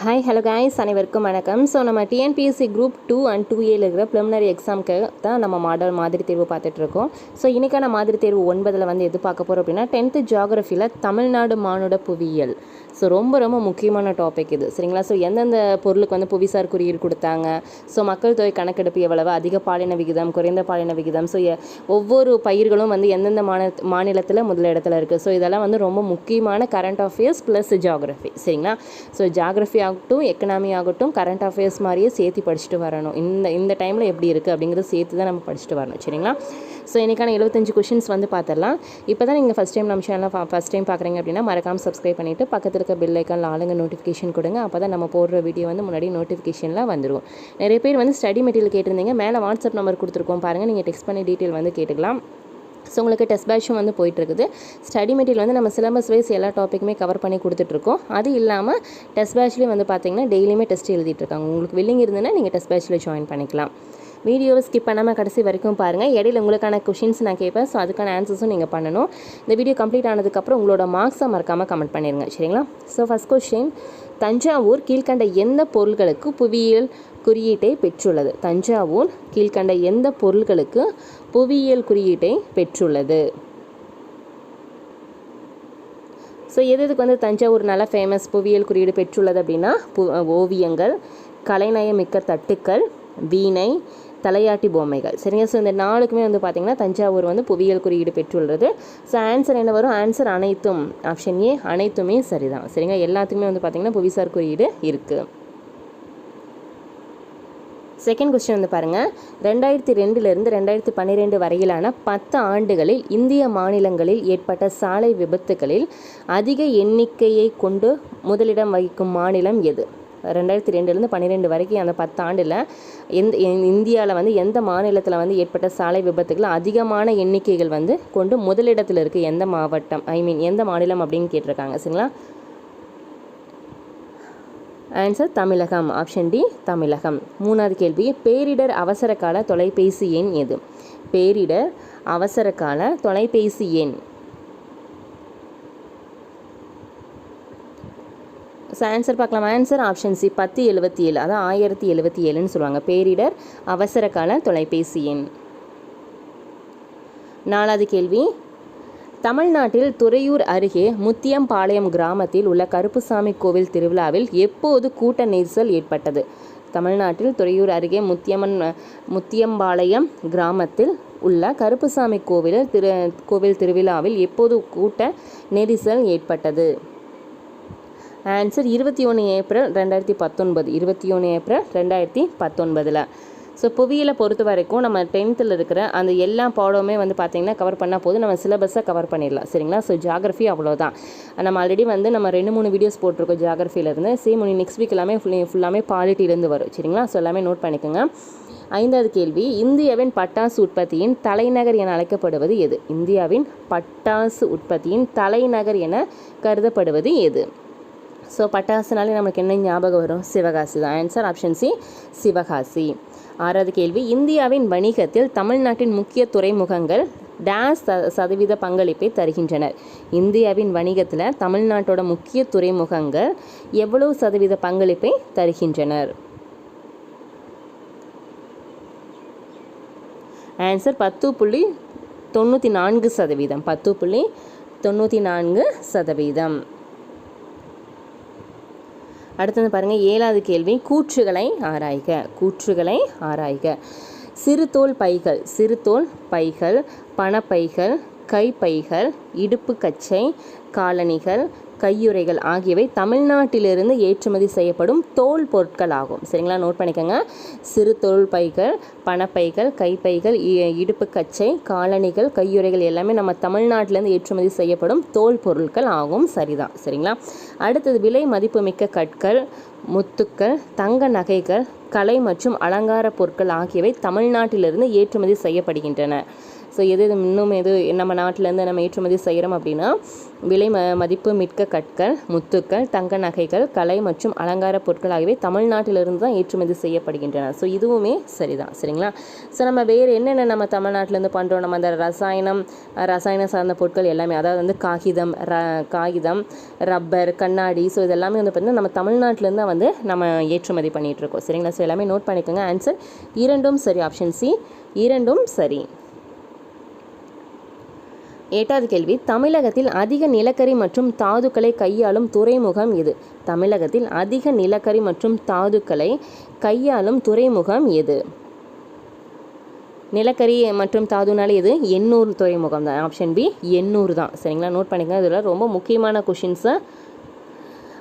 Hi hello guys, அனைவருக்கும் வணக்கம். So நம்ம டிஎன்பிஎஸ்சி குரூப் 2 and 2A இருக்கிற ப்ரிலிமினரி எக்ஸாமுக்கு தான் நம்ம மாதிரி தேர்வு பார்த்துட்ருக்கோம். ஸோ இன்றைக்கான மாதிரி தேர்வு 9 வந்து எது பார்க்க போகிறோம் அப்படின்னா 10th ஜியாகிரஃபியில் தமிழ்நாடு மானுட புவியியல். ஸோ ரொம்ப ரொம்ப முக்கியமான டாபிக் இது, சரிங்களா? ஸோ எந்தெந்த பொருளுக்கு வந்து புவிசார் குறியீடு கொடுத்தாங்க, ஸோ மக்கள் தொகை கணக்கெடுப்பு எவ்வளவு, அதிக பாலின விகிதம், குறைந்த பாலின விகிதம், ஸோ ஒவ்வொரு பயிர்களும் வந்து எந்தெந்த மாநிலத்தில் முதல் இடத்துல இருக்குது. ஸோ இதெல்லாம் வந்து ரொம்ப முக்கியமான கரண்ட் அஃபேர்ஸ் ப்ளஸ் ஜியாகிரஃபி, சரிங்களா? ஸோ ஜியாகிரஃபி ஆகட்டும், எக்கனாமி ஆகட்டும், கரண்ட் அஃபேர்ஸ் மாதிரியே சேர்த்து படிச்சுட்டு வரணும். இந்த டைமில் எப்படி இருக்குது அப்படிங்கிறத சேர்த்து தான் நம்ம படிச்சுட்டு வரணும், சரிங்களா? ஸோ இன்றைக்கான 75 கொஷின்ஸ் வந்து பார்த்துடலாம். இப்போ தான் நீங்கள் ஃபஸ்ட் டைம் நம்ம சேனலில் ஃபஸ்ட் டைம் பார்க்குறீங்க அப்படின்னா மறக்காமல் சப்ஸ்கிரைப் பண்ணிவிட்டு பக்கத்தில் இருக்க பெல் ஐக்கானில் ஆளுங்க நோட்டிஃபிகேஷன் கொடுங்க. அப்போ தான் நம்ம போடுற வீடியோ வந்து முன்னாடி நோட்டிஃபிகேஷனில் வந்துடும். நிறைய பேர் வந்து ஸ்டடி மெட்டீரியல் கேட்டிருந்தீங்க. மேலே வாட்ஸ்அப் நம்பர் கொடுத்துருக்கோம் பாருங்கள், நீங்கள் டெக்ஸ்ட் பண்ணி டீட்டெயில் வந்து கேட்டுக்கலாம். ஸோ உங்களுக்கு டெஸ்ட் பேட்சும் வந்து போயிட்டுருக்குது. ஸ்டடி மெட்டீரியல் வந்து நம்ம சிலபஸ் வைஸ் எல்லா டாப்பிக்குமே கவர் பண்ணி கொடுத்துட்ருக்கோம். அது இல்லாமல் டெஸ்ட் பேட்ச்லேயும் வந்து பார்த்திங்கன்னா டெய்லியுமே டெஸ்ட் எழுதிட்டுருக்காங்க. உங்களுக்கு வில்லிங் இருந்ததுன்னா நீங்கள் டெஸ்ட் பேட்ச்சில் ஜாயின் பண்ணிக்கலாம். வீடியோவை ஸ்கிப் பண்ணாமல் கடைசி வரைக்கும் பாருங்கள். இடையில உங்களுக்கான கொஷின்ஸ் நான் கேட்பேன். ஸோ அதுக்கான ஆன்சர்ஸும் நீங்கள் பண்ணணும். இந்த வீடியோ கம்ப்ளீட் ஆனதுக்கப்புறம் உங்களோட மார்க்ஸை மறக்காமல் கமெண்ட் பண்ணிடுங்க, சரிங்களா? ஸோ ஃபஸ்ட் கொஸ்டின், தஞ்சாவூர் கீழ்கண்ட எந்த பொருள்களுக்கு புவியியல் குறியீட்டை பெற்றுள்ளது? தஞ்சாவூர் கீழ்கண்ட எந்த பொருள்களுக்கு புவியியல் குறியீட்டை பெற்றுள்ளது? ஸோ எதுக்கு வந்து தஞ்சாவூர் நல்லா ஃபேமஸ் புவியியல் குறியீடு பெற்றுள்ளது அப்படின்னா ஓவியங்கள், கலைநயமிக்க தட்டுக்கள், வீணை, தலையாட்டி பொம்மைகள், சரிங்க? ஸோ இந்த நாளுக்குமே வந்து பார்த்திங்கன்னா தஞ்சாவூர் வந்து புவியியல் குறியீடு பெற்றுள்ளது. ஸோ ஆன்சர் என்ன வரும்? ஆன்சர் அனைத்தும். ஆப்ஷன் ஏ, அனைத்துமே சரிதான், சரிங்க? எல்லாத்துக்குமே வந்து பார்த்திங்கன்னா புவிசார் குறியீடு இருக்குது. செகண்ட் கொஸ்டின் வந்து பாருங்கள், 2002 2012 வரையிலான 10 ஆண்டுகளில் இந்திய மாநிலங்களில் ஏற்பட்ட சாலை விபத்துகளில் அதிக எண்ணிக்கையை கொண்டு முதலிடம் வகிக்கும் மாநிலம் எது? 2002 12 வரைக்கும் அந்த 10 ஆண்டில் இந்தியாவில் வந்து எந்த மாநிலத்தில் வந்து ஏற்பட்ட சாலை விபத்துகள் அதிகமான எண்ணிக்கைகள் வந்து கொண்டு முதலிடத்தில் இருக்குது? எந்த மாவட்டம், எந்த மாநிலம் அப்படின்னு கேட்டிருக்காங்க, சரிங்களா? ஆன்சர் தமிழகம். ஆப்ஷன் டி, தமிழகம். மூணாவது கேள்வி, பேரிடர் அவசர கால தொலைபேசி எண் எது? பேரிடர் அவசர கால தொலைபேசி எண். ஆன்சர் பார்க்கலாம். Answer option C, 1077. அதான் 1077ன்னு சொல்லுவாங்க, பேரிடர் அவசர கால தொலைபேசி எண். நாலாவது கேள்வி, தமிழ்நாட்டில் துறையூர் அருகே முத்தியம்பாளையம் கிராமத்தில் உள்ள கருப்புசாமி கோவில் திருவிழாவில் எப்போது கூட்ட நெரிசல் ஏற்பட்டது? தமிழ்நாட்டில் துறையூர் அருகே முத்தியம்பாளையம் கிராமத்தில் உள்ள கருப்புசாமி கோவில் திருவிழாவில் எப்போது கூட்ட நெரிசல் ஏற்பட்டது? Answer 21 April 2019. 21 ஏப்ரல் 2019. ஸோ புவியியலை பொறுத்த வரைக்கும் நம்ம 10th இருக்கிற அந்த எல்லா பாடமுமே வந்து பார்த்திங்கன்னா கவர் பண்ணால் போதும், நம்ம சிலபஸை கவர் பண்ணிடலாம், சரிங்களா? ஸோ ஜியாகிரஃபி அவ்வளோதான். நம்ம ஆல்ரெடி வந்து நம்ம 2-3 வீடியோஸ் போட்டிருக்கோம் ஜியாகிரஃபியிலேருந்து. சேம் நெக்ஸ்ட் வீக் எல்லாமே ஃபுல்லாமே பாலிட்டிலேருந்து வரும், சரிங்களா? ஸோ எல்லாமே நோட் பண்ணிக்கோங்க. ஐந்தாவது கேள்வி, இந்தியாவின் பட்டாசு உற்பத்தியின் தலைநகர் என அழைக்கப்படுவது எது? இந்தியாவின் பட்டாசு உற்பத்தியின் தலைநகர் என கருதப்படுவது எது? ஸோ பட்டாசுனாலே நமக்கு என்ன ஞாபகம் வரும்? சிவகாசி தான். Answer option C, Sivakasi. ஆறாவது கேள்வி, இந்தியாவின் வணிகத்தில் தமிழ்நாட்டின் முக்கிய துறைமுகங்கள் %% பங்களிப்பை தருகின்றனர்? இந்தியாவின் வணிகத்தில் தமிழ்நாட்டோட முக்கிய துறைமுகங்கள் எவ்வளவு சதவீத பங்களிப்பை தருகின்றனர்? ஆன்சர் 10.94%. 10.94%. அடுத்தது பாருங்கள், ஏழாவது கேள்வி, கூற்றுகளை ஆராய்க. சிறுதோல் பைகள், பணப்பைகள், கைப்பைகள், இடுப்பு கச்சை, காலணிகள், கையுறைகள் ஆகியவை தமிழ்நாட்டிலிருந்து ஏற்றுமதி செய்யப்படும் தோல் பொருட்கள் ஆகும், சரிங்களா? நோட் பண்ணிக்கோங்க. சிறு தோல் பைகள், பணப்பைகள், கைப்பைகள், இடுப்பு கச்சை, காலணிகள், கையுறைகள் எல்லாமே நம்ம தமிழ்நாட்டிலேருந்து ஏற்றுமதி செய்யப்படும் தோல் பொருட்கள் ஆகும், சரிதான், சரிங்களா? அடுத்தது, விலை மதிப்புமிக்க கற்கள், முத்துக்கள், தங்க நகைகள், கலை மற்றும் அலங்கார பொருட்கள் ஆகியவை தமிழ்நாட்டிலிருந்து ஏற்றுமதி செய்யப்படுகின்றன. ஸோ எது இன்னும் எது நம்ம நாட்டிலேருந்து நம்ம ஏற்றுமதி செய்கிறோம் அப்படின்னா விலை மதிப்பு மிக்க கற்கள், முத்துக்கள், தங்க நகைகள், கலை மற்றும் அலங்கார பொருட்கள் ஆகியவை தமிழ்நாட்டிலிருந்து தான் ஏற்றுமதி செய்யப்படுகின்றன. ஸோ இதுவுமே சரிதான். சரிங்களா? ஸோ நம்ம வேறு என்னென்ன நம்ம தமிழ்நாட்டிலேருந்து பண்ணுறோம், நம்ம அந்த ரசாயனம் சார்ந்த பொருட்கள் எல்லாமே, அதாவது வந்து காகிதம், ரப்பர், கண்ணாடி, ஸோ இதெல்லாமே வந்து பார்த்திங்கன்னா நம்ம தமிழ்நாட்டிலேருந்து தான் வந்து நம்ம ஏற்றுமதி பண்ணிகிட்ருக்கோம். சரிங்களா? ஸோ எல்லாமே நோட் பண்ணிக்கோங்க. ஆன்சர் இரண்டும் சரி. ஆப்ஷன் சி இரண்டும் சரி. 8வது கேள்வி, தமிழகத்தில் அதிக நிலக்கரி மற்றும் தாதுக்களை கையாளும் துறைமுகம் எது? தமிழகத்தில் அதிக நிலக்கரி மற்றும் தாதுக்களை கையாளும் துறைமுகம் எது? நிலக்கரி மற்றும் தாதுனால எது? எண்ணூர் துறைமுகம் தான். ஆப்ஷன் பி எண்ணூர் தான். சரிங்களா? நோட் பண்ணிக்கோங்க. இதில் ரொம்ப முக்கியமான கொஷின்ஸை.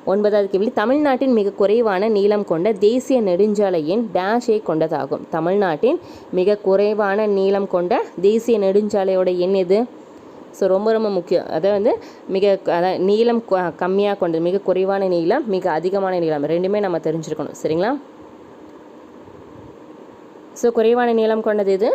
9வது கேள்வி, தமிழ்நாட்டின் மிக குறைவான நீளம் கொண்ட தேசிய நெடுஞ்சாலை எண் டேஷை கொண்டதாகும். தமிழ்நாட்டின் மிக குறைவான நீளம் கொண்ட தேசிய நெடுஞ்சாலையோட எண் எது? ஸோ ரொம்ப ரொம்ப முக்கியம். அதை வந்து நீளம் கம்மியாக கொண்டது, மிக குறைவான நீளம், மிக அதிகமான நீளம், ரெண்டுமே நம்ம தெரிஞ்சிருக்கணும். சரிங்களா? ஸோ குறைவான நீளம் கொண்டது இது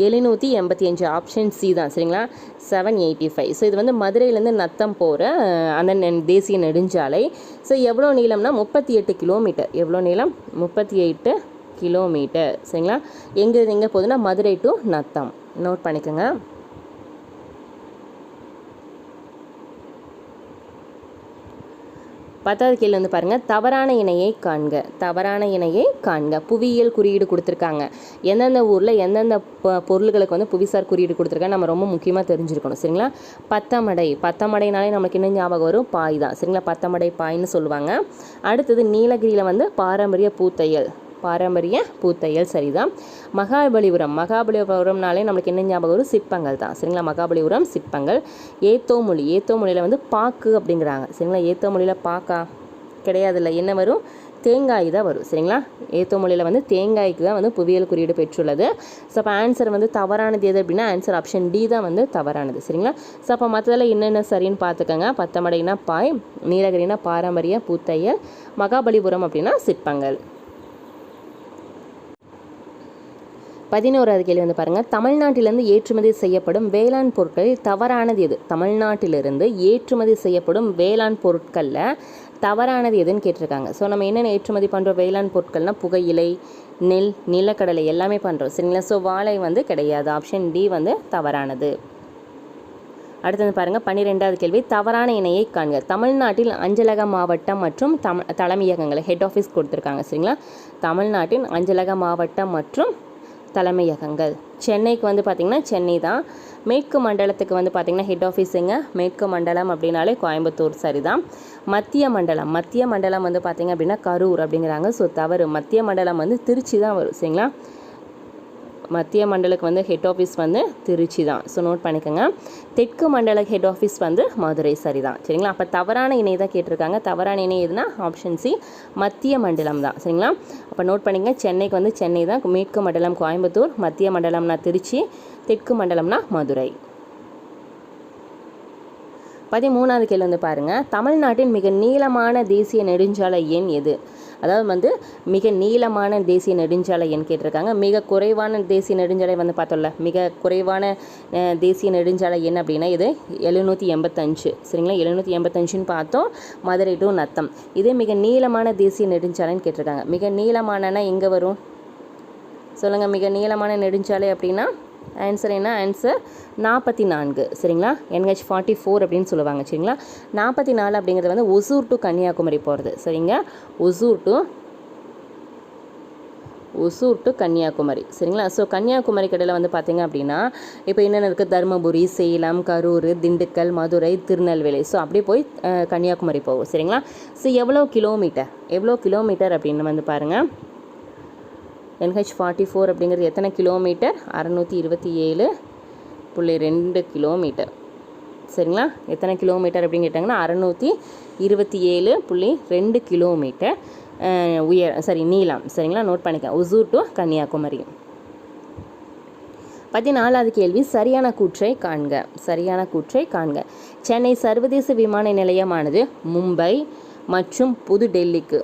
785. ஆப்ஷன் சி தான். சரிங்களா? 785. ஸோ இது வந்து மதுரையிலேருந்து நத்தம் போகிற அந்த தேசிய நெடுஞ்சாலை. ஸோ எவ்வளோ நீளம்னா 38 கிலோமீட்டர். எவ்வளோ நீளம்? 38 கிலோமீட்டர். சரிங்களா? எங்கே போகுதுன்னா மதுரை டு நத்தம். நோட் பண்ணிக்கோங்க. 10வது கேள்வி வந்து பாருங்கள், தவறான இணையை காண்க. தவறான இணையை காண்க. புவியியல் குறியீடு கொடுத்துருக்காங்க. எந்தெந்த ஊரில் எந்தெந்த பொருள்களுக்கு வந்து புவிசார் குறியீடு கொடுத்துருக்காங்க நம்ம ரொம்ப முக்கியமாக தெரிஞ்சிருக்கணும். சரிங்களா? பத்தமடைனாலே நமக்கு என்ன ஞாபகம் வரும்? பாய் தான். சரிங்களா? பத்தமடை பாய்ன்னு சொல்லுவாங்க. அடுத்தது நீலகிரியில் வந்து பாரம்பரிய பூத்தையல் சரிதான். மகாபலிபுரம்னாலே நம்மளுக்கு என்ன ஞாபகம் வரும்? சிற்பங்கள் தான். சரிங்களா? மகாபலிபுரம் சிற்பங்கள். ஏத்தோ மொழியில் வந்து பாக்கு அப்படிங்கிறாங்க. சரிங்களா? ஏத்தோ மொழியில் பாக்கா கிடையாது, இல்லை. என்ன வரும்? தேங்காய் தான் வரும். சரிங்களா? ஏத்தோ மொழியில் வந்து தேங்காய்க்கு தான் வந்து புவியியல் குறியீடு பெற்றுள்ளது. ஸோ அப்போ ஆன்சர் வந்து தவறானது எது அப்படின்னா ஆன்சர் ஆப்ஷன் டி தான் வந்து தவறானது. சரிங்களா? ஸோ அப்போ மற்றதில் என்னென்ன சரின்னு பார்த்துக்கோங்க. பத்தமடைனா பாய், நீலகிரினா பாரம்பரிய பூத்தையல், மகாபலிபுரம் அப்படின்னா சிற்பங்கள். 11வது கேள்வி வந்து பாருங்கள், தமிழ்நாட்டிலிருந்து ஏற்றுமதி செய்யப்படும் வேளாண் பொருட்களில் தவறானது எது? தமிழ்நாட்டிலிருந்து ஏற்றுமதி செய்யப்படும் வேளாண் பொருட்களில் தவறானது எதுன்னு கேட்டிருக்காங்க. ஸோ நம்ம என்னென்ன ஏற்றுமதி பண்ணுறோம் வேளாண் பொருட்கள்னால் புகையிலை, நெல், நிலக்கடலை எல்லாமே பண்ணுறோம். சரிங்களா? ஸோ வாழை வந்து கிடையாது. ஆப்ஷன் டி வந்து தவறானது. அடுத்தது பாருங்கள், 12வது கேள்வி, தவறான இணையை காண்க. தமிழ்நாட்டில் அஞ்சலக மாவட்டம் மற்றும் தலைமையகங்களை ஹெட் ஆஃபீஸ் கொடுத்துருக்காங்க. சரிங்களா? தமிழ்நாட்டின் அஞ்சலக மாவட்டம் மற்றும் தலைமையகங்கள். சென்னைக்கு வந்து பார்த்திங்கன்னா சென்னை தான். மேற்கு மண்டலத்துக்கு வந்து பார்த்திங்கன்னா ஹெட் ஆஃபீஸுங்க மேற்கு மண்டலம் அப்படின்னாலே கோயம்புத்தூர் சரிதான். மத்திய மண்டலம் வந்து பார்த்திங்க அப்படின்னா கரூர் அப்படிங்கிறாங்க. ஸோ தவறு. மத்திய மண்டலம் வந்து திருச்சி தான் வரும். சரிங்களா? மத்திய மண்டலுக்கு வந்து ஹெட் ஆஃபீஸ் வந்து திருச்சி தான். ஸோ நோட் பண்ணிக்கோங்க. தெற்கு மண்டல ஹெட் ஆஃபீஸ் வந்து மதுரை சரிதான். சரிங்களா? அப்போ தவறான இணை தான் கேட்டிருக்காங்க. தவறான இணை எதுனா ஆப்ஷன் சி மத்திய மண்டலம் தான். சரிங்களா? அப்போ நோட் பண்ணிக்கங்க. சென்னைக்கு வந்து சென்னை தான். மேற்கு மண்டலம் கோயம்புத்தூர், மத்திய மண்டலம்னா திருச்சி, தெற்கு மண்டலம்னா மதுரை. 13வது கேள்வி வந்து பாருங்கள், தமிழ்நாட்டின் மிக நீளமான தேசிய நெடுஞ்சாலை எண் எது? அதாவது வந்து மிக நீளமான தேசிய நெடுஞ்சாலை எண் கேட்டிருக்காங்க. மிக குறைவான தேசிய நெடுஞ்சாலை வந்து பார்த்தோம்ல, மிக குறைவான தேசிய நெடுஞ்சாலை எண் அப்படின்னா இது 785. சரிங்களா? 785ன்னு பார்த்தோம், மதுரை டு நத்தம். இதே மிக நீளமான தேசிய நெடுஞ்சாலைன்னு கேட்டிருக்காங்க. மிக நீளமானனா எங்கே வரும் சொல்லுங்கள்? மிக நீளமான நெடுஞ்சாலை அப்படின்னா ஆன்சர் என்ன? ஆன்சர் 44. சரிங்களா? NH44 அப்படின்னு சொல்லுவாங்க. சரிங்களா? 44 அப்படிங்கிறது வந்து ஒசூர் டு கன்னியாகுமரி போகிறது. சரிங்க? ஒசூர் டு கன்னியாகுமரி. சரிங்களா? ஸோ கன்னியாகுமரி கடையில் வந்து பார்த்திங்க அப்படின்னா இப்போ என்னென்ன இருக்குது? தருமபுரி, சேலம், கரூர், திண்டுக்கல், மதுரை, திருநெல்வேலி. ஸோ அப்படியே போய் கன்னியாகுமரி போகும். சரிங்களா? ஸோ எவ்வளோ கிலோமீட்டர் அப்படின்னு வந்து பாருங்கள். NH44 அப்படிங்கிறது எத்தனை கிலோமீட்டர்? 627.2 கிலோமீட்டர். சரிங்களா? எத்தனை கிலோமீட்டர் அப்படின்னு கேட்டாங்கன்னா 627.2 கிலோமீட்டர் நீளம். சரிங்களா? நோட் பண்ணிக்க. ஒசூர் டு கன்னியாகுமரி. 14வது கேள்வி, சரியான கூற்றை காண்க. சென்னை சர்வதேச விமான நிலையமானது மும்பை மற்றும் புதுடெல்லிக்கு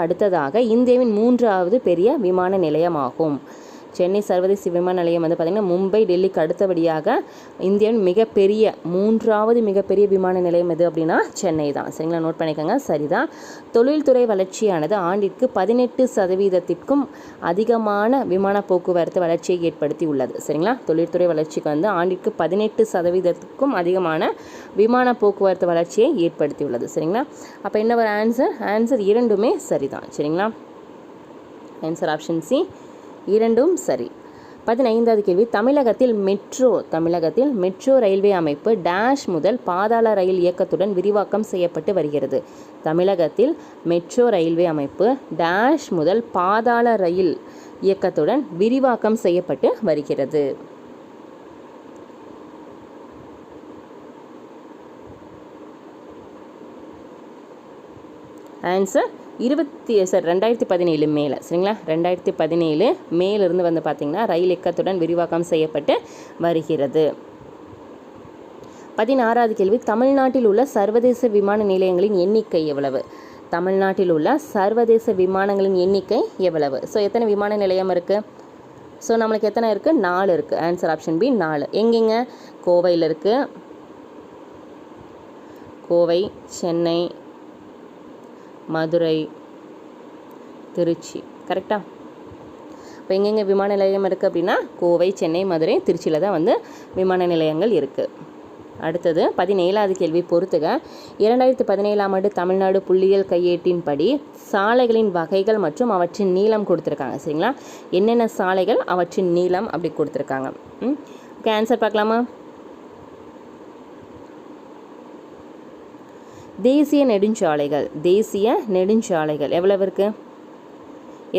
அடுத்ததாக இந்தியாவின் 3வது பெரிய விமான நிலையமாகும். சென்னை சர்வதேச விமான நிலையம் வந்து பார்த்திங்கன்னா மும்பை டெல்லிக்கு அடுத்தபடியாக இந்தியாவின் மிகப்பெரிய 3வது மிகப்பெரிய விமான நிலையம் எது அப்படின்னா சென்னை தான். சரிங்களா, நோட் பண்ணிக்கோங்க. சரிதான். தொழில்துறை வளர்ச்சியானது ஆண்டிற்கு 18% அதிகமான விமான போக்குவரத்து வளர்ச்சியை ஏற்படுத்தி உள்ளது. சரிங்களா, தொழில்துறை வளர்ச்சிக்கு வந்து ஆண்டிற்கு 18% அதிகமான விமான போக்குவரத்து வளர்ச்சியை ஏற்படுத்தி உள்ளது. சரிங்களா, அப்போ என்ன ஒரு ஆன்சர் இரண்டுமே சரிதான். சரிங்களா, ஆன்சர் ஆப்ஷன் சி, இரண்டும் சரி. 15வது கேள்வி, தமிழகத்தில் மெட்ரோ ரயில்வே அமைப்பு டேஷ் முதல் பாதாள ரயில் இயக்கத்துடன் விரிவாக்கம் செய்யப்பட்டு வருகிறது. தமிழகத்தில் மெட்ரோ ரயில்வே அமைப்பு டேஷ் முதல் பாதாள ரயில் இயக்கத்துடன் விரிவாக்கம் செய்யப்பட்டு வருகிறது. ஆன்சர் 2017 மேலே. சரிங்களா, 2017 மேலிருந்து வந்து பார்த்திங்கன்னா ரயில் இயக்கத்துடன் விரிவாக்கம் செய்யப்பட்டு வருகிறது. 16வது கேள்வி, தமிழ்நாட்டில் உள்ள சர்வதேச விமான நிலையங்களின் எண்ணிக்கை எவ்வளவு? தமிழ்நாட்டில் உள்ள சர்வதேச விமானங்களின் எண்ணிக்கை எவ்வளவு? ஸோ எத்தனை விமான நிலையம் இருக்குது? ஸோ நம்மளுக்கு எத்தனை இருக்குது? 4 இருக்குது. Answer option B 4. எங்கெங்க? கோவையில் இருக்குது, கோவை, சென்னை, மதுரை, திருச்சி. கரெக்டாக? இப்போ எங்கெங்கே விமான நிலையம் இருக்குது அப்படின்னா கோவை, சென்னை, மதுரை, திருச்சியில் தான் வந்து விமான நிலையங்கள் இருக்குது. அடுத்தது 17வது கேள்வி பொறுத்துக. 2017ஆம் ஆண்டு தமிழ்நாடு புள்ளியியல் கையேட்டின்படி சாலைகளின் வகைகள் மற்றும் அவற்றின் நீளம் கொடுத்துருக்காங்க. சரிங்களா, என்னென்ன சாலைகள், அவற்றின் நீளம் அப்படி கொடுத்துருக்காங்க. ஓகே, ஆன்சர் பார்க்கலாமா? தேசிய நெடுஞ்சாலைகள் எவ்வளவு இருக்குது?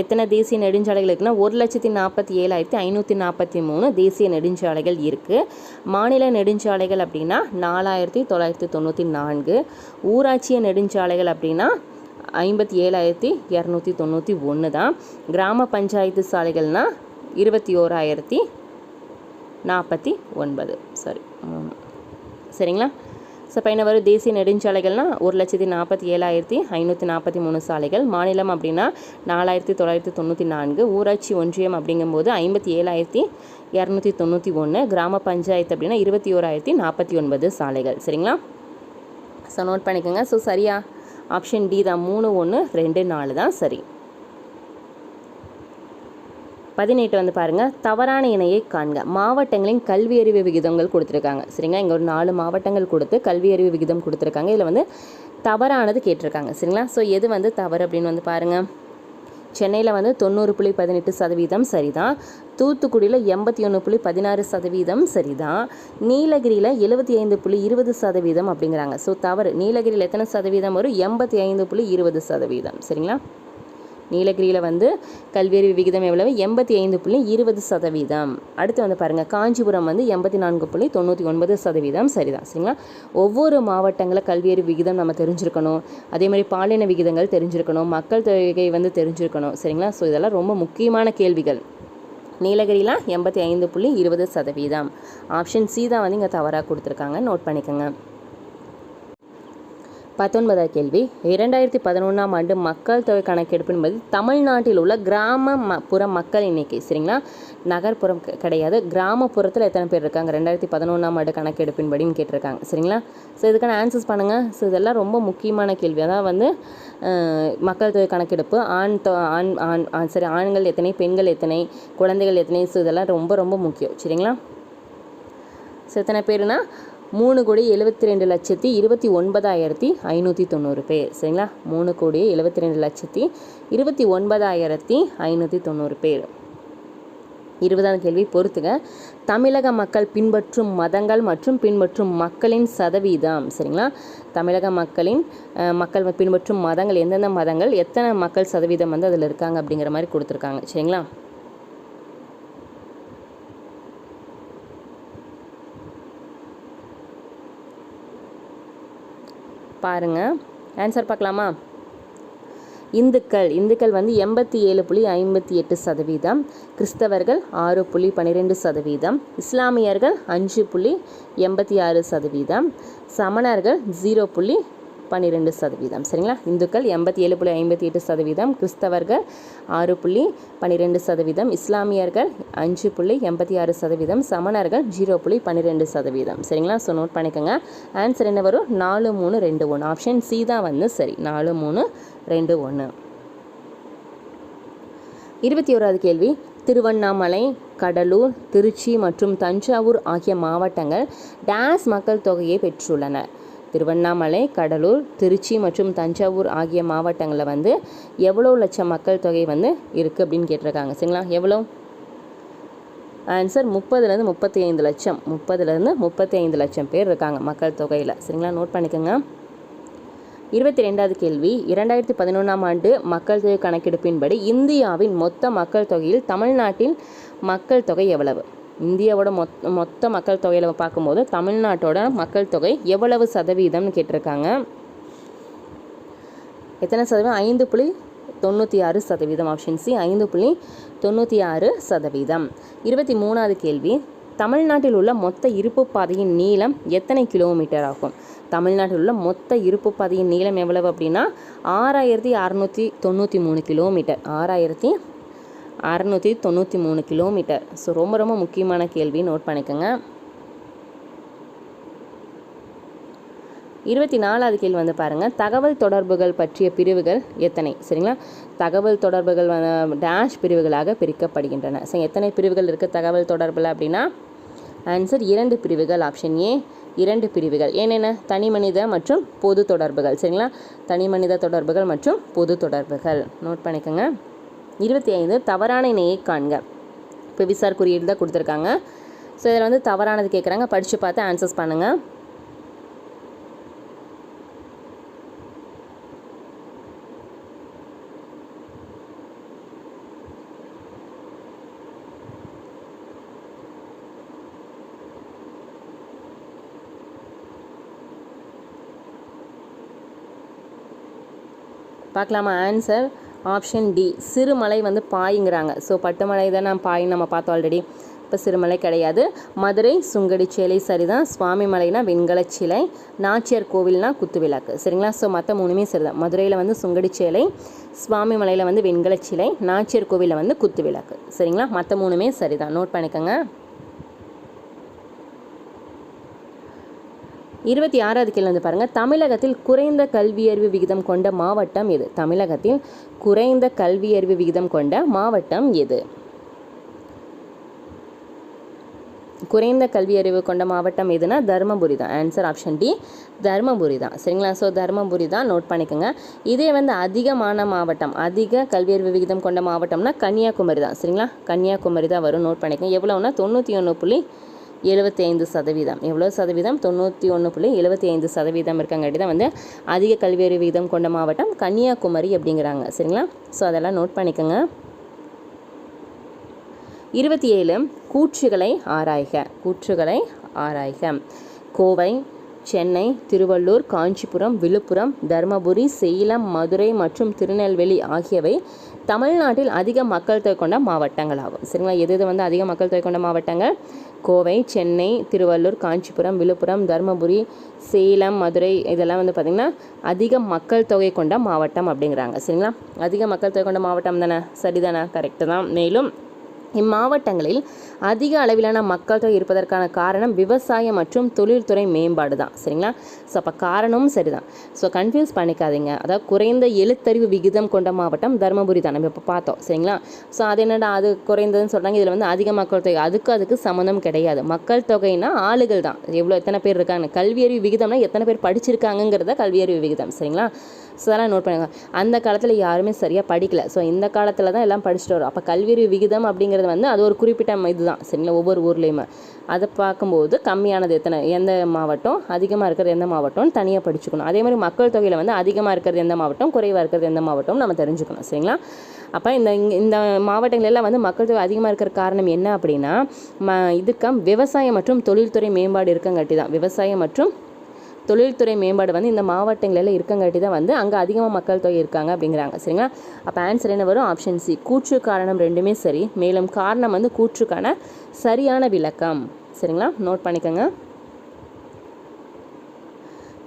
எத்தனை தேசிய நெடுஞ்சாலைகள் இருக்குன்னா 1,47,543 தேசிய நெடுஞ்சாலைகள் இருக்குது. மாநில நெடுஞ்சாலைகள் அப்படின்னா 4,994. ஊராட்சிய நெடுஞ்சாலைகள் அப்படின்னா 57,291 தான். கிராம பஞ்சாயத்து சாலைகள்னால் 21,049. சரிங்களா. ஸோ இப்போ என்ன வரும்? தேசிய நெடுஞ்சாலைகள்னால் 1,47,543 சாலைகள். மாநிலம் அப்படின்னா 4,994. ஊராட்சி ஒன்றியம் அப்படிங்கும்போது 57,291. கிராம பஞ்சாயத்து அப்படின்னா 21,049 சாலைகள். சரிங்களா, ஸோ நோட் பண்ணிக்கோங்க. ஸோ சரியா? ஆப்ஷன் டி தான், 3, 1, 2, 4 தான் சரி. 18 வந்து பாருங்கள், தவறான இணையை காண்க. மாவட்டங்களின் கல்வியறிவு விகிதங்கள் கொடுத்துருக்காங்க. சரிங்களா, இங்கே ஒரு 4 மாவட்டங்கள் கொடுத்து கல்வியறிவு விகிதம் கொடுத்துருக்காங்க. இதில் வந்து தவறானது கேட்டிருக்காங்க. சரிங்களா, ஸோ எது வந்து தவறு அப்படின்னு வந்து பாருங்கள். சென்னையில் வந்து 90.18% சரிதான். தூத்துக்குடியில் 81.16% சரிதான். நீலகிரியில் 75.20% அப்படிங்கிறாங்க. ஸோ தவறு. நீலகிரியில் எத்தனை சதவீதம் வரும்? 85.20%. சரிங்களா, நீலகிரியில் வந்து கல்வியறிவு விகிதம் எவ்வளவு? 85.20%. அடுத்து வந்து பாருங்கள், காஞ்சிபுரம் வந்து 84.99% சரிதான். சரிங்களா, ஒவ்வொரு மாவட்டங்களில் கல்வியறிவு விகிதம் நம்ம தெரிஞ்சிருக்கணும். அதே மாதிரி பாலின விகிதங்கள் தெரிஞ்சிருக்கணும், மக்கள் தொகை வந்து தெரிஞ்சிருக்கணும். சரிங்களா, ஸோ இதெல்லாம் ரொம்ப முக்கியமான கேள்விகள். நீலகிரியில் 85.20%. ஆப்ஷன் சி தான் வந்து இங்கே தவறாக கொடுத்துருக்காங்க. நோட் பண்ணிக்கோங்க. 19வது கேள்வி, 2011ஆம் ஆண்டு மக்கள் தொகை கணக்கெடுப்பின்படி தமிழ்நாட்டில் உள்ள கிராமப்புற மக்கள் எண்ணிக்கை. சரிங்களா, நகர்ப்புறம் கிடையாது, கிராமப்புறத்தில் எத்தனை பேர் இருக்காங்க 2011ஆம் ஆண்டு கணக்கெடுப்பின்படின்னு கேட்டிருக்காங்க. சரிங்களா, ஸோ இதுக்கான ஆன்சர்ஸ் பண்ணுங்கள். ஸோ இதெல்லாம் ரொம்ப முக்கியமான கேள்வி. அதாவது வந்து மக்கள் தொகை கணக்கெடுப்பு, ஆண்கள் எத்தனை, பெண்கள் எத்தனை, குழந்தைகள் எத்தனை, ஸோ இதெல்லாம் ரொம்ப ரொம்ப முக்கியம். சரிங்களா, ஸோ எத்தனை பேருனா 3,72,29,590 பேர். சரிங்களா, 3,72,29,590 பேர். 20வது கேள்வி பொறுத்துக. தமிழக மக்கள் பின்பற்றும் மதங்கள் மற்றும் பின்பற்றும் மக்களின் சதவீதம். சரிங்களா, தமிழக மக்கள் பின்பற்றும் மதங்கள், எந்தெந்த மதங்கள், எத்தனை மக்கள் சதவீதம் வந்து அதில் இருக்காங்க அப்படிங்கிற மாதிரி கொடுத்துருக்காங்க. சரிங்களா, பாருங்கள், ஆன்சர் பார்க்கலாமா? இந்துக்கள் வந்து 87.58%, கிறிஸ்தவர்கள் 6.12%, இஸ்லாமியர்கள் 5.86%, சமணர்கள் 12%. சரிங்களா? இந்துக்கள் 87.58%, கிறிஸ்தவர்கள் 6.12%, இஸ்லாமியர்கள் 5.86%, சமணர்கள் 0.12%. சரிங்களா? ஸோ நோட் பண்ணிக்கோங்க. ஆன்சர் என்ன வரும்? 4321. ஆப்ஷன் சி தான் வந்து சரி. 4321. 21வது கேள்வி. திருவண்ணாமலை, கடலூர், திருச்சி மற்றும் தஞ்சாவூர் ஆகிய மாவட்டங்கள் டேஸ் மக்கள் தொகையை பெற்றுள்ளன. திருவண்ணாமலை, கடலூர், திருச்சி மற்றும் தஞ்சாவூர் ஆகிய மாவட்டங்களில் வந்து எவ்வளோ லட்சம் மக்கள் தொகை வந்து இருக்குது அப்படின்னு கேட்டிருக்காங்க. சரிங்களா? எவ்வளோ? ஆன்சர் 30லேருந்து 35 லட்சம். 30லேருந்து 35 லட்சம் பேர் இருக்காங்க மக்கள் தொகையில். சரிங்களா? நோட் பண்ணிக்கோங்க. 22வது கேள்வி. 2011ஆம் ஆண்டு மக்கள் தொகை கணக்கெடுப்பின்படி இந்தியாவின் மொத்த மக்கள் தொகையில் தமிழ்நாட்டில் மக்கள் தொகை எவ்வளவு? இந்தியாவோட மொத்த மக்கள் தொகையில் பார்க்கும்போது தமிழ்நாட்டோட மக்கள் தொகை எவ்வளவு சதவீதம்னு கேட்டிருக்காங்க. எத்தனை சதவீதம்? 5.96%. Option C 5.96%. 23வது கேள்வி. தமிழ்நாட்டில் உள்ள மொத்த இருப்பு பாதையின் நீளம் எத்தனை கிலோமீட்டர் ஆகும்? தமிழ்நாட்டில் உள்ள மொத்த இருப்பு பாதையின் நீளம் எவ்வளவு அப்படின்னா 6693 கிலோமீட்டர். 6693 கிலோமீட்டர். ஸோ ரொம்ப ரொம்ப முக்கியமான கேள்வி, நோட் பண்ணிக்கோங்க. 24வது கேள்வி வந்து பாருங்கள். தகவல் தொடர்புகள் பற்றிய பிரிவுகள் எத்தனை? சரிங்களா? தகவல் தொடர்புகள் டேஷ் பிரிவுகளாக பிரிக்கப்படுகின்றன. ஸோ எத்தனை பிரிவுகள் இருக்குது தகவல் தொடர்பில் அப்படின்னா ஆன்சர் 2 பிரிவுகள். ஆப்ஷன் ஏ 2 பிரிவுகள். என்னென்ன? தனி மனித மற்றும் பொது தொடர்புகள். சரிங்களா? தனி மனித தொடர்புகள் மற்றும் பொது தொடர்புகள். நோட் பண்ணிக்கோங்க. 25 தவறான இணையை காண்க. இப்போ விசார் குறியீடு தான் கொடுத்துருக்காங்க. ஸோ இதில் வந்து தவறானது கேட்குறாங்க. படித்து பார்த்து ஆன்சர்ஸ் பண்ணுங்கள். பார்க்கலாமா? ஆன்சர் ஆப்ஷன் டி சிறுமலை வந்து பாய்ங்கிறாங்க. ஸோ பட்டுமலை தான் நான் பாய் நம்ம பார்த்தோம் ஆல்ரெடி. இப்போ சிறுமலை கிடையாது. மதுரை சுங்கடி சேலை சரிதான். சுவாமி மலைனா வெண்கல சிலை, நாச்சியார் கோவில்னா குத்துவிளக்கு. சரிங்களா? ஸோ மற்ற 3மே சரிதான். மதுரையில் வந்து சுங்கடி சேலை, சுவாமி மலையில் வந்து வெண்கல சிலை, நாச்சியார் கோவிலில் வந்து குத்துவிளக்கு. சரிங்களா? மற்ற 3மே சரிதான். நோட் பண்ணிக்கோங்க. 26வது கேள்வி வந்து பாருங்கள். தமிழகத்தில் குறைந்த கல்வியறிவு விகிதம் கொண்ட மாவட்டம் எது? தமிழகத்தில் குறைந்த கல்வியறிவு விகிதம் கொண்ட மாவட்டம் எது? குறைந்த கல்வியறிவு கொண்ட மாவட்டம் எதுனா தருமபுரி தான். ஆன்சர் ஆப்ஷன் டி தருமபுரி தான். சரிங்களா? ஸோ தருமபுரி தான். நோட் பண்ணிக்கோங்க. இதே வந்து அதிகமான மாவட்டம், அதிக கல்வியறிவு விகிதம் கொண்ட மாவட்டம்னா கன்னியாகுமரி தான். சரிங்களா? கன்னியாகுமரி தான் வரும். நோட் பண்ணிக்கோங்க. எவ்வளோன்னா 91.75%. எவ்வளோ சதவீதம்? 91.75% இருக்கங்காட்டி தான் வந்து அதிக கல்வியறிவு விகிதம் கொண்ட மாவட்டம் கன்னியாகுமரி அப்படிங்கிறாங்க. சரிங்களா? ஸோ அதெல்லாம் நோட் பண்ணிக்கோங்க. 27 கூற்றுகளை ஆராய்க. கூற்றுகளை ஆராய்க. கோவை, சென்னை, திருவள்ளூர், காஞ்சிபுரம், விழுப்புரம், தருமபுரி, சேலம், மதுரை மற்றும் திருநெல்வேலி ஆகியவை தமிழ்நாட்டில் அதிக மக்கள் தொகை கொண்ட மாவட்டங்கள் ஆகும். சரிங்களா? எது வந்து அதிக மக்கள் தொகை கொண்ட மாவட்டங்கள்? கோவை, சென்னை, திருவள்ளூர், காஞ்சிபுரம், விழுப்புரம், தருமபுரி, சேலம், மதுரை இதெல்லாம் வந்து பார்த்திங்கன்னா அதிக மக்கள் தொகை கொண்ட மாவட்டம் அப்படிங்கிறாங்க. சரிங்களா? அதிக மக்கள் தொகை கொண்ட மாவட்டம் தானே? சரிதானே? கரெக்டு தான். மேலும் இம்மாவட்டங்களில் அதிக அளவிலான மக்கள் தொகை இருப்பதற்கான காரணம் விவசாயம் மற்றும் தொழில்துறை மேம்பாடு தான். சரிங்களா? ஸோ அப்போ காரணமும் சரிதான். ஸோ கன்ஃபியூஸ் பண்ணிக்காதீங்க. அதாவது குறைந்த எழுத்தறிவு விகிதம் கொண்ட மாவட்டம் தருமபுரி தான் நம்ம இப்போ பார்த்தோம். சரிங்களா? ஸோ அது என்னடா அது குறைந்ததுன்னு சொல்கிறாங்க. இதில் வந்து அதிக மக்கள் தொகை, அதுக்கு சம்மந்தம் கிடையாது. மக்கள் தொகைனா ஆளுகள் தான். எவ்வளோ எத்தனை பேர் இருக்காங்க. கல்வியறிவு விகிதம்னா எத்தனை பேர் படிச்சிருக்காங்கிறத கல்வியறிவு விகிதம். சரிங்களா? ஸோ அதெல்லாம் நோட் பண்ணுங்க. அந்த காலத்தில் யாருமே சரியாக படிக்கல. ஸோ இந்த காலத்தில் தான் எல்லாம் படிச்சுட்டு வரும். அப்போ கல்வியறிவு விகிதம் அப்படிங்கிறது வந்து அது ஒரு குறிப்பிட்ட இதுதான். சரிங்களா? ஒவ்வொரு ஊர்லேயுமே அதை பார்க்கும்போது கம்மியானது எந்த மாவட்டம், அதிகமாக இருக்கிறது எந்த மாவட்டம்னு தனியாக படிச்சுக்கணும். அதே மாதிரி மக்கள் தொகையில் வந்து அதிகமாக இருக்கிறது எந்த மாவட்டம், குறைவாக இருக்கிறது எந்த மாவட்டம் நம்ம தெரிஞ்சுக்கணும். சரிங்களா? அப்போ இந்த மாவட்டங்களெல்லாம் வந்து மக்கள் தொகை அதிகமாக இருக்கிற காரணம் என்ன அப்படின்னா விவசாயம் மற்றும் தொழில்துறை மேம்பாடு இருக்கங்காட்டி தான். விவசாயம் மற்றும் தொழில்துறை மேம்பாடு வந்து இந்த மாவட்டங்களில் இருக்கங்காட்டி தான் வந்து அங்கே அதிகமாக மக்கள் தொகை இருக்காங்க அப்படிங்கிறாங்க. சரிங்களா? அப்போ ஆன்சர் என்ன வரும்? ஆப்ஷன் சி கூற்று காரணம் ரெண்டுமே சரி. மேலும் காரணம் வந்து கூற்றுக்கான சரியான விளக்கம். சரிங்களா? நோட் பண்ணிக்கோங்க.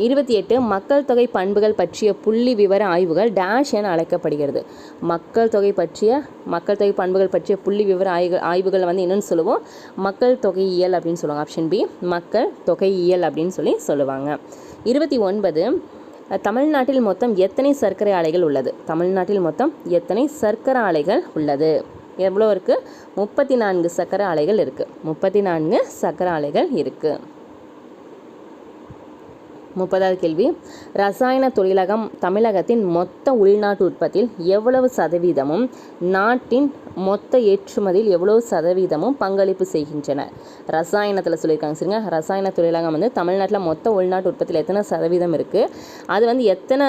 28 மக்கள் தொகை பண்புகள் பற்றிய புள்ளி விவர ஆய்வுகள் டேஷ் என அழைக்கப்படுகிறது. மக்கள் தொகை பண்புகள் பற்றிய புள்ளி விவர ஆய்வுகள் வந்து என்னன்னு சொல்லுவோம், மக்கள் தொகையியல் அப்படின்னு சொல்லுவாங்க. ஆப்ஷன் பி மக்கள் தொகையியல் அப்படின்னு சொல்லுவாங்க. 29 தமிழ்நாட்டில் மொத்தம் எத்தனை சர்க்கரை ஆலைகள் உள்ளது? தமிழ்நாட்டில் மொத்தம் எத்தனை சர்க்கரை ஆலைகள் உள்ளது? எவ்வளோ இருக்குது? 34 சர்க்கரை ஆலைகள் இருக்குது. 34 சர்க்கரை ஆலைகள் இருக்குது. 30வது கேள்வி, ரசாயன தொழிலகம் தமிழகத்தின் மொத்த உள்நாட்டு உற்பத்தியில் எவ்வளவு சதவீதமும் நாட்டின் மொத்த ஏற்றுமதியில் எவ்வளவு சதவீதமும் பங்களிப்பு செய்கின்றன? ரசாயனத்தில் சொல்லியிருக்காங்க. சரிங்க, ரசாயன தொழிலகம் வந்து தமிழ்நாட்டில் மொத்த உள்நாட்டு உற்பத்தியில் எத்தனை சதவீதம் இருக்குது, அது வந்து எத்தனை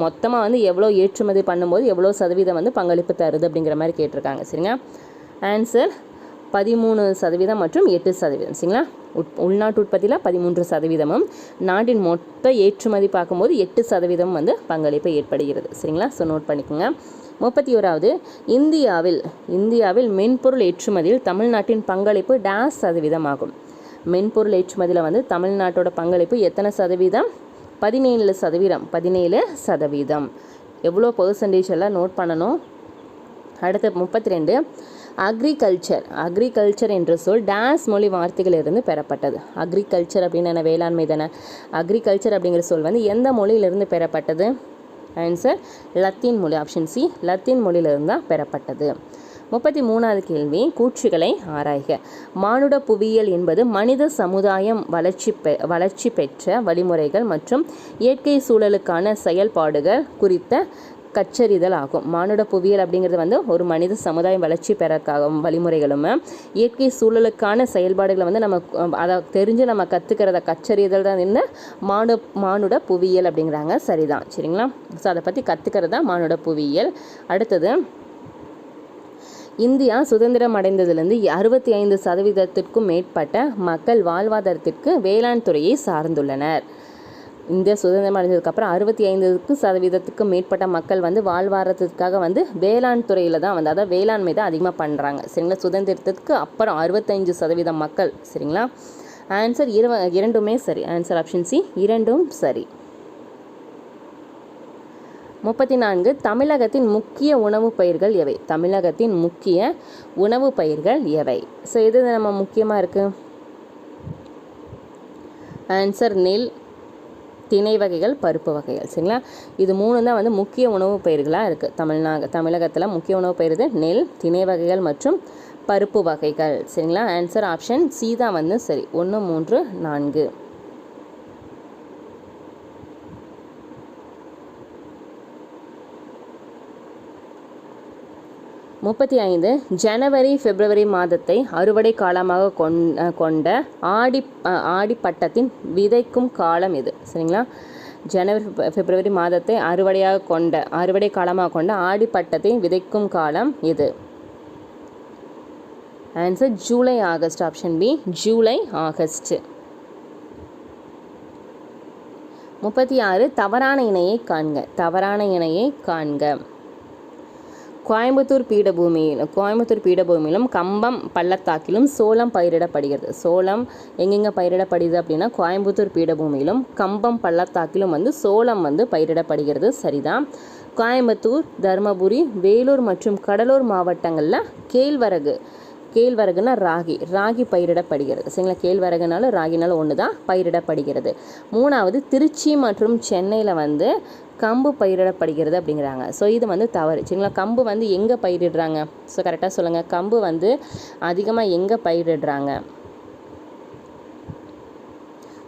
மொத்தமாக வந்து எவ்வளோ ஏற்றுமதி பண்ணும்போது எவ்வளோ சதவீதம் வந்து பங்களிப்பு தருது அப்படிங்கிற மாதிரி கேட்டிருக்காங்க. சரிங்க, ஆன்சர் 13% மற்றும் 8%. சரிங்களா, உள்நாட்டு உற்பத்தியில் 13%, நாட்டின் மொத்த ஏற்றுமதி பார்க்கும்போது 8% வந்து பங்களிப்பு ஏற்படுகிறது. சரிங்களா, ஸோ நோட் பண்ணிக்கோங்க. 31வது, இந்தியாவில் மென்பொருள் ஏற்றுமதியில் தமிழ்நாட்டின் பங்களிப்பு டேஷ் சதவீதம் ஆகும். மென்பொருள் ஏற்றுமதியில் வந்து தமிழ்நாட்டோட பங்களிப்பு எத்தனை சதவீதம்? 17%. 17%. எவ்வளோ பெர்சன்டேஜ் எல்லாம் நோட் பண்ணணும். அடுத்து 32, அக்ரிகல்ச்சர் என்ற சொல் டேஸ் மொழி வார்த்தைகளிலிருந்து பெறப்பட்டது. அக்ரிகல்ச்சர் அப்படின்னு என்ன? வேளாண்மை தானே. அக்ரிகல்ச்சர் அப்படிங்கிற சொல் வந்து எந்த மொழியிலிருந்து பெறப்பட்டது? ஆன்சர் லத்தீன் மொழி. ஆப்ஷன் சி லத்தீன் மொழியிலிருந்து தான் பெறப்பட்டது. 33வது கேள்வி, கூற்றுகளை ஆராய்க. மானுட புவியியல் என்பது மனித சமுதாயம் வளர்ச்சி பெற்ற வழிமுறைகள் மற்றும் இயற்கை சூழலுக்கான செயல்பாடுகள் குறித்த கற்றறிதல் ஆகும். மானுட புவியியல் அப்படிங்கிறது வந்து ஒரு மனித சமுதாயம் வளர்ச்சி பெறக்காக வழிமுறைகளும் இயற்கை சூழலுக்கான செயல்பாடுகளை வந்து நம்ம அதை தெரிஞ்சு நம்ம கற்றறிதல் தான் என்ன மானுட புவியியல் அப்படிங்கிறாங்க. சரிதான். சரிங்களா, ஸோ அதை பற்றி கற்றுக்கிறது தான் மானுட புவியியல். அடுத்தது, இந்தியா சுதந்திரம் அடைந்ததிலிருந்து 65% மேற்பட்ட மக்கள் வாழ்வாதாரத்திற்கு வேளாண் துறையை சார்ந்துள்ளனர். இந்தியா சுதந்திரம் அடைஞ்சதுக்கப்புறம் 65% மேற்பட்ட மக்கள் வந்து வாழ்வாதாரத்துக்காக வந்து வேளாண் துறையில் தான் வந்து, அதாவது வேளாண்மை தான் அதிகமாக பண்ணுறாங்க. சரிங்களா, சுதந்திரத்துக்கு அப்புறம் 65% மக்கள். சரிங்களா, ஆன்சர் இரண்டுமே சரி. ஆன்சர் ஆப்ஷன் சி இரண்டும் சரி. 34, தமிழகத்தின் முக்கிய உணவுப் பயிர்கள் எவை? தமிழகத்தின் முக்கிய உணவுப் பயிர்கள் எவை? ஸோ எது நம்ம முக்கியமாக இருக்குது? ஆன்சர் நெல், திணை வகைகள், பருப்பு வகைகள். சரிங்களா, இது 3 தான் வந்து முக்கிய உணவுப் பயிர்களாக இருக்குது. தமிழகத்தில் முக்கிய உணவுப் பயிர் நெல், திணை வகைகள் மற்றும் பருப்பு வகைகள். சரிங்களா, ஆன்சர் ஆப்ஷன் சி தான் வந்து சரி. 1, 3, 4. 35, ஜனவரி பிப்ரவரி மாதத்தை அறுவடை காலமாக கொண்ட ஆடிப்பட்டத்தின் விதைக்கும் காலம் இது. சரிங்களா, ஜனவரி பிப்ரவரி மாதத்தை அறுவடை காலமாக கொண்ட ஆடிப்பட்டத்தை விதைக்கும் காலம் இது. Answer July August. Option B July August. 36, தவறான இணையை காண்க. கோயம்புத்தூர் பீடபூமியிலும் கம்பம் பள்ளத்தாக்கிலும் சோளம் பயிரிடப்படுகிறது. சோளம் எங்கெங்கே பயிரிடப்படுது அப்படின்னா கோயம்புத்தூர் பீடபூமியிலும் கம்பம் பள்ளத்தாக்கிலும் வந்து சோளம் வந்து பயிரிடப்படுகிறது. சரிதான். கோயம்புத்தூர், தருமபுரி, வேலூர் மற்றும் கடலூர் மாவட்டங்களில் கேழ்வரகுனா ராகி பயிரிடப்படுகிறது. சரிங்களா, கேழ்வரகுனாலும் ராகினாலும் ஒன்று தான் பயிரிடப்படுகிறது. 3வது, திருச்சி மற்றும் சென்னையில் வந்து கம்பு பயிரிடப்படுகிறது அப்படிங்கிறாங்க. ஸோ இது வந்து தவறு. சரிங்களா, கம்பு வந்து எங்கே பயிரிடுறாங்க? ஸோ கரெக்டாக சொல்லுங்கள். கம்பு வந்து அதிகமாக எங்கே பயிரிடுறாங்க?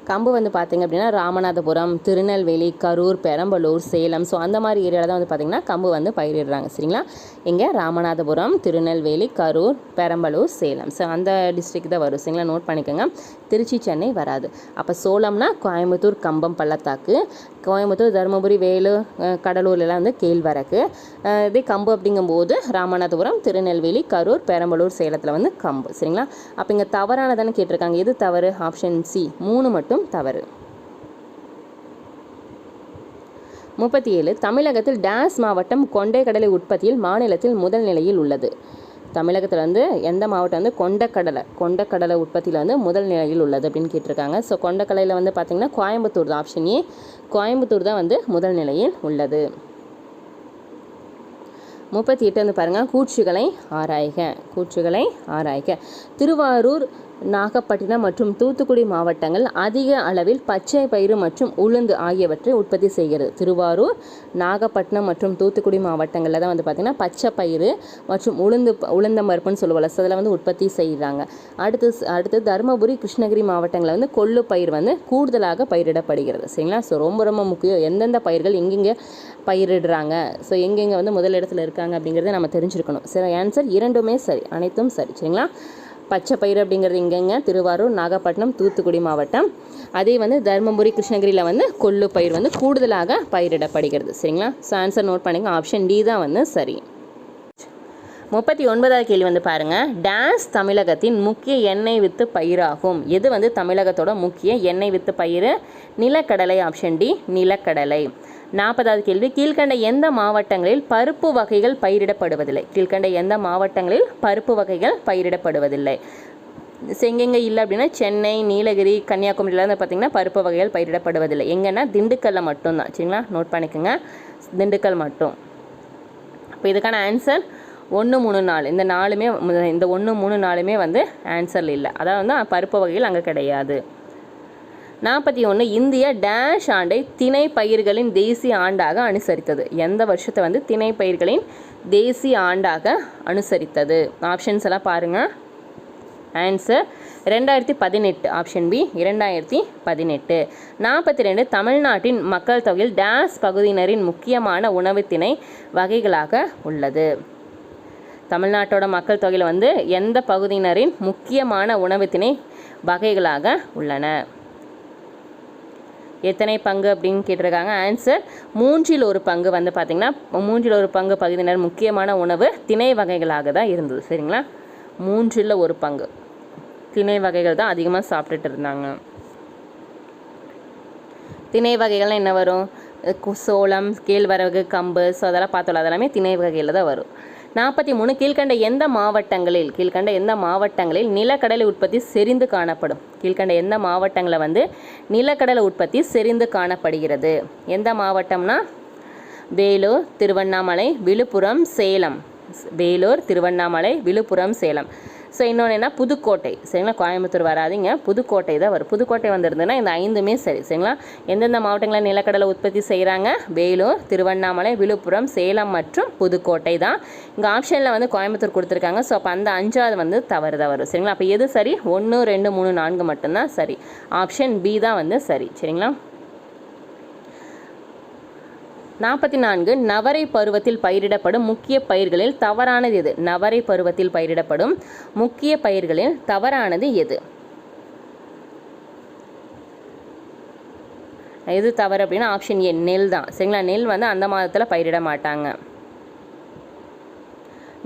கம்பு வந்து பார்த்திங்க அப்படின்னா ராமநாதபுரம், திருநெல்வேலி, கரூர், பெரம்பலூர், சேலம், ஸோ அந்த மாதிரி ஏரியாவில் தான் வந்து பார்த்திங்கன்னா கம்பு வந்து பயிரிடுறாங்க. சரிங்களா, இங்கே ராமநாதபுரம், திருநெல்வேலி, கரூர், பெரம்பலூர், சேலம், ஸோ அந்த டிஸ்ட்ரிக்ட் தான் வரும். சரிங்களா, நோட் பண்ணிக்கோங்க. திருச்சி, சென்னை வராது. அப்போ சோளம்னா கோயம்புத்தூர் கம்பம் பள்ளத்தாக்கு, கோயம்புத்தூர், தருமபுரி, வேலூர், கடலூர்லாம் வந்து கேழ்வரகு. இதே கம்பு அப்படிங்கும்போது ராமநாதபுரம், திருநெல்வேலி, கரூர், பெரம்பலூர், சேலத்தில் வந்து கம்பு. சரிங்களா, அப்போ இங்கே தவறானதானே கேட்டிருக்காங்க. எது தவறு? ஆப்ஷன் சி 3 மட்டும் தவறு. 37, தமிழகத்தில் டேஸ் மாவட்டம் கொண்டை கடலை உற்பத்தியில் மாநிலத்தில் முதல் நிலையில் உள்ளது. தமிழகத்தில் வந்து எந்த மாவட்டம் வந்து கொண்டக்கடலை உற்பத்தியில் வந்து முதல் நிலையில் உள்ளது அப்படின்னு கேட்டிருக்காங்க. ஸோ கொண்டக்கடலையில் வந்து பார்த்திங்கன்னா கோயம்புத்தூர் தான், ஆப்ஷன் ஏ கோயம்புத்தூர் தான் வந்து முதல் நிலையில் உள்ளது. 38 வந்து பாருங்கள், கூற்றுகளை ஆராய்க. திருவாரூர், நாகப்பட்டினம் மற்றும் தூத்துக்குடி மாவட்டங்கள் அதிக அளவில் பச்சை பயிறு மற்றும் உளுந்து ஆகியவற்றை உற்பத்தி செய்கிறது. திருவாரூர், நாகப்பட்டினம் மற்றும் தூத்துக்குடி மாவட்டங்களில் தான் வந்து பார்த்திங்கன்னா பச்சை பயிறு மற்றும் உளுந்தம்பருப்புன்னு சொல்லுவாங்க, அதில் வந்து உற்பத்தி செய்கிறாங்க. அடுத்து தருமபுரி, கிருஷ்ணகிரி மாவட்டங்களில் வந்து கொள்ளு பயிர் வந்து கூடுதலாக பயிரிடப்படுகிறது. சரிங்களா? ஸோ ரொம்ப முக்கியம், எந்தெந்த பயிர்கள் எங்கெங்கே பயிரிடுறாங்க, ஸோ எங்கெங்கே வந்து முதலிடத்தில் இருக்காங்க அப்படிங்கிறத நம்ம தெரிஞ்சிருக்கணும். சரி, ஆன்சர் இரண்டுமே சரி, அனைத்தும் சரி. சரிங்களா? பச்சை பயிர் அப்படிங்கிறது இங்கெங்க திருவாரூர், நாகப்பட்டினம், தூத்துக்குடி மாவட்டம். அதே வந்து தருமபுரி, கிருஷ்ணகிரியில் வந்து கொள்ளு பயிர் வந்து கூடுதலாக பயிரிடப்படுகிறது. சரிங்களா? ஸோ ஆன்சர் நோட் பண்ணிங்க, ஆப்ஷன் டி தான் வந்து சரி. 39வது கேள்வி வந்து பாருங்கள், டான்ஸ் தமிழகத்தின் முக்கிய எண்ணெய் வித்து பயிராகும். எது வந்து தமிழகத்தோட முக்கிய எண்ணெய் வித்து பயிர்? நிலக்கடலை, ஆப்ஷன் டி நிலக்கடலை. 40வது கேள்வி, கீழ்கண்ட எந்த மாவட்டங்களில் பருப்பு வகைகள் பயிரிடப்படுவதில்லை? எங்கெங்கே இல்லை அப்படின்னா சென்னை, நீலகிரி, கன்னியாகுமரியில் வந்து பார்த்திங்கன்னா பருப்பு வகைகள் பயிரிடப்படுவதில்லை. எங்கன்னா திண்டுக்கல்ல மட்டும்தான். சரிங்களா? நோட் பண்ணிக்கோங்க, திண்டுக்கல் மட்டும். இப்போ இதுக்கான ஆன்சர் 1, 3, 4 இந்த 1, 3, 4 வந்து ஆன்சரில் இல்லை, அதாவது வந்து பருப்பு வகைகள் அங்கே கிடையாது. 41, இந்திய டேஷ் ஆண்டை திணை பயிர்களின் தேசிய ஆண்டாக அனுசரித்தது. எந்த வருஷத்தை வந்து திணை பயிர்களின் தேசிய ஆண்டாக அனுசரித்தது? ஆப்ஷன்ஸ் எல்லாம் பாருங்கள். Answer 2018, option B 2018. 42, தமிழ்நாட்டின் மக்கள் தொகையில் டேஷ் பகுதியினரின் முக்கியமான உணவு திணை வகைகளாக உள்ளது. தமிழ்நாட்டோட மக்கள் தொகையில் வந்து எந்த பகுதியினரின் முக்கியமான உணவு திணை வகைகளாக உள்ளன? எத்தனை பங்கு அப்படின்னு கேட்டிருக்காங்க. ஆன்சர் 1/3 பங்கு வந்து பார்த்திங்கன்னா 1/3 பங்கு பகுதியினர் முக்கியமான உணவு திணை வகைகளாக தான் இருந்தது. சரிங்களா? 1/3 பங்கு திணை வகைகள் தான் அதிகமாக சாப்பிட்டுட்டு இருந்தாங்க. திணை வகைகள்லாம் என்ன வரும்? சோளம், கேழ்வரகு, கம்பு, ஸோ அதெல்லாம் பார்த்தோம், அதெல்லாமே திணை வகையில் தான் வரும். 43, கீழ்கண்ட எந்த மாவட்டங்களில் நிலக்கடலை உற்பத்தி செறிந்து காணப்படும்? கீழ்கண்ட எந்த மாவட்டங்களில் வந்து நிலக்கடலை உற்பத்தி செறிந்து காணப்படுகிறது? எந்த மாவட்டம்னா வேலூர், திருவண்ணாமலை, விழுப்புரம், சேலம். ஸோ இன்னொன்று என்ன, புதுக்கோட்டை. சரிங்களா? கோயம்புத்தூர் வராதிங்க, புதுக்கோட்டை தான் வரும். புதுக்கோட்டை வந்திருந்ததுன்னா இந்த 5மே சரி. சரிங்களா? எந்தெந்த மாவட்டங்களில் நிலக்கடலை உற்பத்தி செய்கிறாங்க? வேலூர், திருவண்ணாமலை, விழுப்புரம், சேலம் மற்றும் புதுக்கோட்டை தான். இங்கே ஆப்ஷனில் வந்து கோயம்புத்தூர் கொடுத்துருக்காங்க. ஸோ அப்போ அந்த 5வது வந்து தவறு தான் வரும். சரிங்களா? அப்போ எது சரி? 1, 2, 3, 4 மட்டும்தான் சரி. ஆப்ஷன் பி தான் வந்து சரி. சரிங்களா? 44, நவரை பருவத்தில் பயிரிடப்படும் முக்கிய பயிர்களில் தவறானது எது? நவரை பருவத்தில் பயிரிடப்படும் முக்கிய பயிர்களில் தவறானது எது? எது தவறு அப்படின்னா ஆப்ஷன் ஏ நெல் தான். சரிங்களா? நெல் வந்து அந்த மாதத்தில் பயிரிட மாட்டாங்க.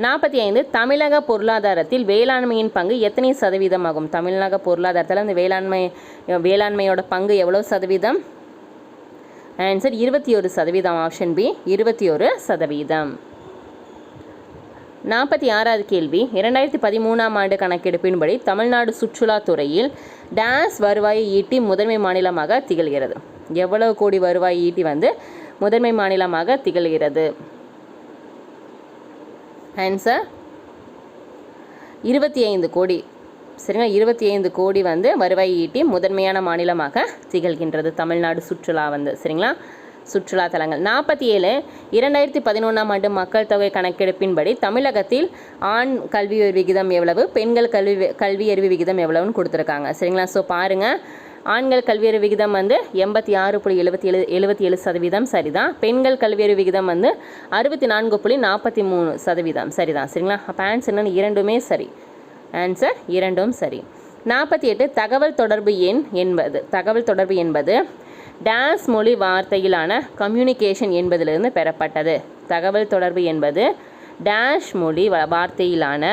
45, தமிழக பொருளாதாரத்தில் வேளாண்மையின் பங்கு எத்தனை சதவீதம் ஆகும்? தமிழக பொருளாதாரத்தில் அந்த வேளாண்மையோட பங்கு எவ்வளோ சதவீதம்? Answer 21%, option B 21%. 46வது கேள்வி, 2013ஆம் ஆண்டு கணக்கெடுப்பின்படி தமிழ்நாடு சுற்றுலாத்துறையில் டேஸ் வருவாயை ஈட்டி முதன்மை மாநிலமாக திகழ்கிறது. எவ்வளவு கோடி வருவாய் ஈட்டி வந்து முதன்மை மாநிலமாக திகழ்கிறது? ஆன்சர் 25 கோடி. சரிங்களா? 25 கோடி வந்து வருவாய் ஈட்டி முதன்மையான மாநிலமாக திகழ்கின்றது தமிழ்நாடு சுற்றுலா வந்து. சரிங்களா? சுற்றுலா தலங்கள். 47, 2011ஆம் ஆண்டு மக்கள் தொகை கணக்கெடுப்பின்படி தமிழகத்தில் ஆண் கல்வியறிவு விகிதம் எவ்வளவு, பெண்கள் கல்வியறிவு விகிதம் எவ்வளவுன்னு கொடுத்துருக்காங்க. சரிங்களா? ஸோ பாருங்கள், ஆண்கள் கல்வியறிவு விகிதம் வந்து 86.77% சரிதான். பெண்கள் கல்வியறிவு விகிதம் வந்து 64.43% சரிதான். சரிங்களா? அப்போ ஆன்சர் என்னென்னு இரண்டுமே சரி. ஆன்சர் இரண்டும் சரி. 48, தகவல் தொடர்பு என்பது டேஸ் மொழி வார்த்தையிலான கம்யூனிகேஷன் என்பதிலிருந்து பெறப்பட்டது. தகவல் தொடர்பு என்பது டேஷ் மொழி வார்த்தையிலான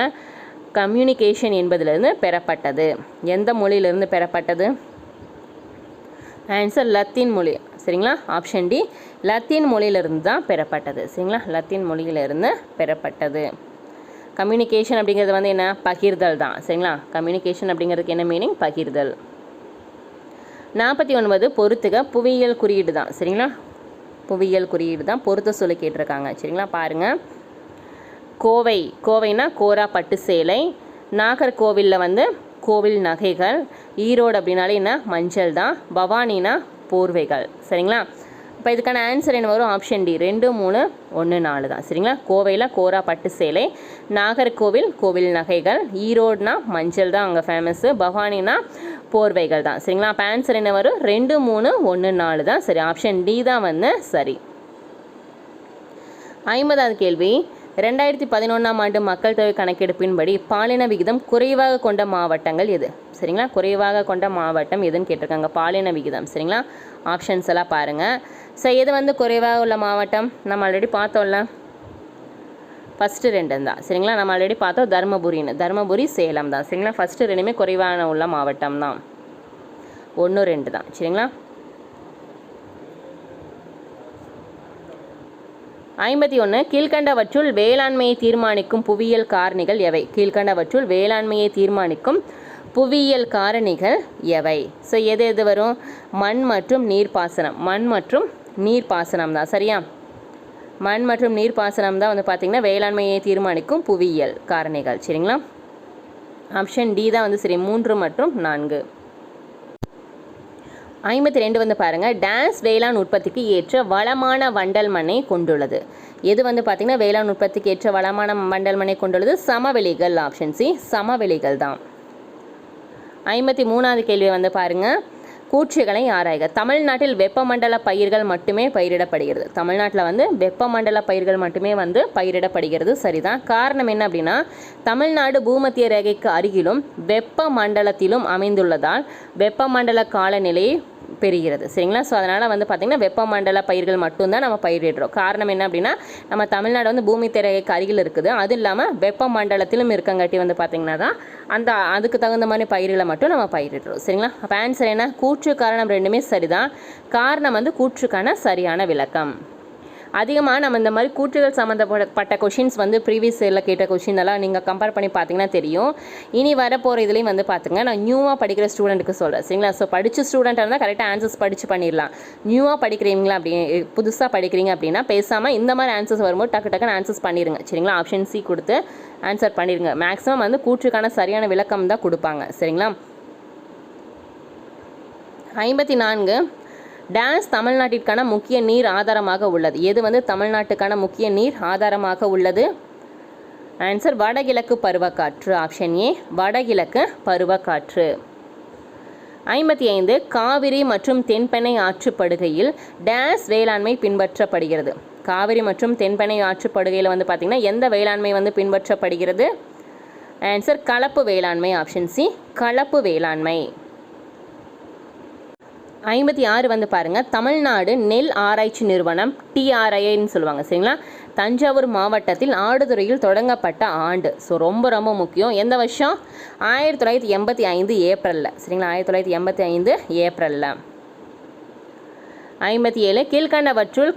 கம்யூனிகேஷன் என்பதிலிருந்து பெறப்பட்டது. எந்த மொழியிலிருந்து பெறப்பட்டது? ஆன்சர் லத்தீன் மொழி. சரிங்களா? ஆப்ஷன் டி லத்தீன் மொழியிலிருந்து தான் பெறப்பட்டது. சரிங்களா? லத்தீன் மொழியிலிருந்து பெறப்பட்டது. கம்யூனிகேஷன் அப்படிங்கிறது வந்து என்ன, பகிர்தல் தான். சரிங்களா, கம்யூனிகேஷன் அப்படிங்கிறதுக்கு என்ன மீனிங், பகிர்தல். 49 பொறுத்துக புவியியல் குறியீடு தான். சரிங்களா, புவியியல் குறியீடு தான், பொறுத்த சொல்லி கேட்டிருக்காங்க. சரிங்களா, பாருங்கள். கோவை, கோவைனா கோரா பட்டு சேலை. நாகர்கோவிலில் வந்து கோவில் நகைகள். ஈரோடு அப்படின்னாலே என்ன, மஞ்சள் தான். பவானினா போர்வைகள். சரிங்களா, இப்போ இதுக்கான ஆன்சர் என்ன வரும், ஆப்ஷன் டி 2, 3, 1, 4 தான். சரிங்களா, கோவையில் கோரா பட்டு சேலை, நாகர்கோவில் கோவில் நகைகள், ஈரோடுனா மஞ்சள் தான் அங்கே ஃபேமஸ்ஸு, பவானினா போர்வைகள் தான். சரிங்களா, அப்போ ஆன்சர் என்ன வரும், 2, 3, 1, 4 தான் சரி. ஆப்ஷன் டி தான் வந்து சரி. 50வது கேள்வி. 2011ஆம் ஆண்டு மக்கள் தொகை கணக்கெடுப்பின்படி பாலின விகிதம் குறைவாக கொண்ட மாவட்டங்கள் எது? சரிங்களா, குறைவாக கொண்ட மாவட்டம் எதுன்னு கேட்டிருக்காங்க, பாலின விகிதம். சரிங்களா, ஆப்ஷன்ஸ் எல்லாம் பாருங்கள். ஸோ எது வந்து குறைவாக உள்ள மாவட்டம், நம்ம ஆல்ரெடி பார்த்தோம்ல, ஃபஸ்ட்டு 2 தான். சரிங்களா, நம்ம ஆல்ரெடி பார்த்தோம் தருமபுரின்னு, தருமபுரி சேலம் தான். சரிங்களா, ஃபஸ்ட்டு 2மே குறைவான உள்ள மாவட்டம் தான், 1, 2 தான். சரிங்களா, 51 கீழ்கண்டவற்றுள் வேளாண்மையை தீர்மானிக்கும் புவியியல் காரணிகள் எவை? கீழ்கண்டவற்றுள் வேளாண்மையை தீர்மானிக்கும் புவியியல் காரணிகள் எவை? ஸோ எது எது வரும், மண் மற்றும் நீர்ப்பாசனம், மண் மற்றும் நீர்ப்பாசனம் தான். சரியா, மண் மற்றும் நீர்ப்பாசனம் தான் வந்து பார்த்திங்கன்னா வேளாண்மையை தீர்மானிக்கும் புவியியல் காரணிகள். சரிங்களா, ஆப்ஷன் டி தான் வந்து சரி, 3 மற்றும் 4. 52 வந்து பாருங்கள். டான்ஸ் வேளாண் உற்பத்திக்கு ஏற்ற வளமான வண்டல் மண்ணை கொண்டுள்ளது. எது வந்து பார்த்திங்கன்னா வேளாண் உற்பத்திக்கு ஏற்ற வளமான வண்டல் மண்ணை கொண்டுள்ளது? சமவெளிகள். ஆப்ஷன் சி, சமவெளிகள் தான். 53வது கேள்வி வந்து பாருங்கள். கூற்றுகளை ஆராய்க. தமிழ்நாட்டில் வெப்பமண்டல பயிர்கள் மட்டுமே பயிரிடப்படுகிறது. தமிழ்நாட்டில் வந்து வெப்பமண்டல பயிர்கள் மட்டுமே வந்து பயிரிடப்படுகிறது. சரிதான். காரணம் என்ன அப்படின்னா, தமிழ்நாடு பூமத்திய ரேகைக்கு அருகிலும் வெப்பமண்டலத்திலும் அமைந்துள்ளதால் வெப்பமண்டல காலநிலையை பெறுகிறது. சரிங்களா, ஸோ அதனால் வந்து பார்த்திங்கன்னா வெப்பமண்டல பயிர்கள் மட்டும்தான் நம்ம பயிரிடுறோம். காரணம் என்ன அப்படின்னா, நம்ம தமிழ்நாடு வந்து பூமத்திய ரேகைக்கு அருகில் இருக்குது, அது இல்லாமல் வெப்பமண்டலத்திலும் இருக்கங்காட்டி வந்து பார்த்திங்கன்னா தான் அதுக்கு தகுந்த மாதிரி பயிர்களை மட்டும் நம்ம பயிரிடுறோம். சரிங்களா, அப்போ ஆன்சர் என்ன, கூற்று காரணம் ரெண்டுமே சரிதான். காரணம் வந்து கூற்றுக்கான சரியான விளக்கம். அதிகமாக நம்ம இந்த மாதிரி கூற்றுகள் சம்மந்தப்பட்ட கொஷின்ஸ் வந்து ப்ரீவியஸ் இயரில் கேட்ட கொஷின் எல்லாம் நீங்கள் கம்பேர் பண்ணி பார்த்தீங்கன்னா தெரியும். இனி வரப்போகிற இதுலேயும் வந்து பார்த்துங்க, நான் நியூவாக படிக்கிற ஸ்டூடெண்ட்டுக்கு சொல்கிறேன். சரிங்களா, ஸோ படித்த ஸ்டூடெண்ட்டாக இருந்தால் கரெக்டாக ஆன்சர்ஸ் படித்து பண்ணிடலாம். நியூவாக படிக்கிறீங்களா புதுசாக படிக்கிறீங்க அப்படின்னா பேசாமல் இந்த மாதிரி ஆன்சர்ஸ் வரும்போது டக்குன்னு ஆன்சர்ஸ் பண்ணிடுங்க. சரிங்களா, ஆப்ஷன் சி கொடுத்து ஆன்சர் பண்ணிடுங்க. மேக்ஸிமம் வந்து கூற்றுக்கான சரியான விளக்கம் தான் கொடுப்பாங்க. சரிங்களா, 54 டான்ஸ் தமிழ்நாட்டிற்கான முக்கிய நீர் ஆதாரமாக உள்ளது. எது வந்து தமிழ்நாட்டுக்கான முக்கிய நீர் ஆதாரமாக உள்ளது? ஆன்சர் வடகிழக்கு பருவக்காற்று. ஆப்ஷன் ஏ, வடகிழக்கு பருவக்காற்று. 55 காவிரி மற்றும் தென்பெண்ணை ஆற்றுப்படுகையில் டான்ஸ் வேளாண்மை பின்பற்றப்படுகிறது. காவிரி மற்றும் தென்பெண்ணை ஆற்றுப்படுகையில் வந்து பார்த்திங்கன்னா எந்த வேளாண்மை வந்து பின்பற்றப்படுகிறது? ஆன்சர் கலப்பு வேளாண்மை. ஆப்ஷன் சி, கலப்பு வேளாண்மை. 56 வந்து பாருங்கள். தமிழ்நாடு நெல் ஆராய்ச்சி நிறுவனம் TRIன்னு சொல்லுவாங்க. சரிங்களா, தஞ்சாவூர் மாவட்டத்தில் ஆடுதுறையில் தொடங்கப்பட்ட ஆண்டு. ஸோ ரொம்ப ரொம்ப முக்கியம். எந்த வருஷம்? 1985 ஏப்ரலில். சரிங்களா, 1985 ஏப்ரலில். 57 கீழ்கண்டவற்றுள்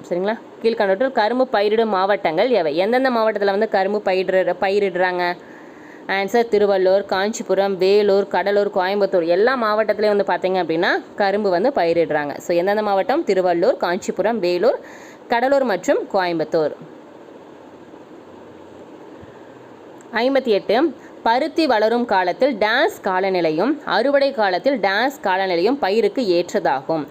சரிங்களா, கீழ்கண்டவற்றுள் கரும்பு பயிரிடும் மாவட்டங்கள் எவை? எந்தெந்த மாவட்டத்தில் வந்து கரும்பு பயிரிடுறாங்க? ஆன்சர் திருவள்ளூர், காஞ்சிபுரம், வேலூர், கடலூர், கோயம்புத்தூர் எல்லா மாவட்டத்துலேயும் வந்து பார்த்தீங்க அப்படின்னா கரும்பு வந்து பயிரிடுறாங்க. ஸோ எந்தெந்த மாவட்டம்? திருவள்ளூர், காஞ்சிபுரம், வேலூர், கடலூர் மற்றும் கோயம்புத்தூர். 58 பருத்தி வளரும் காலத்தில் டான்ஸ் காலநிலையும் அறுவடை காலத்தில் டான்ஸ் காலநிலையும் பயிருக்கு ஏற்றதாகும்.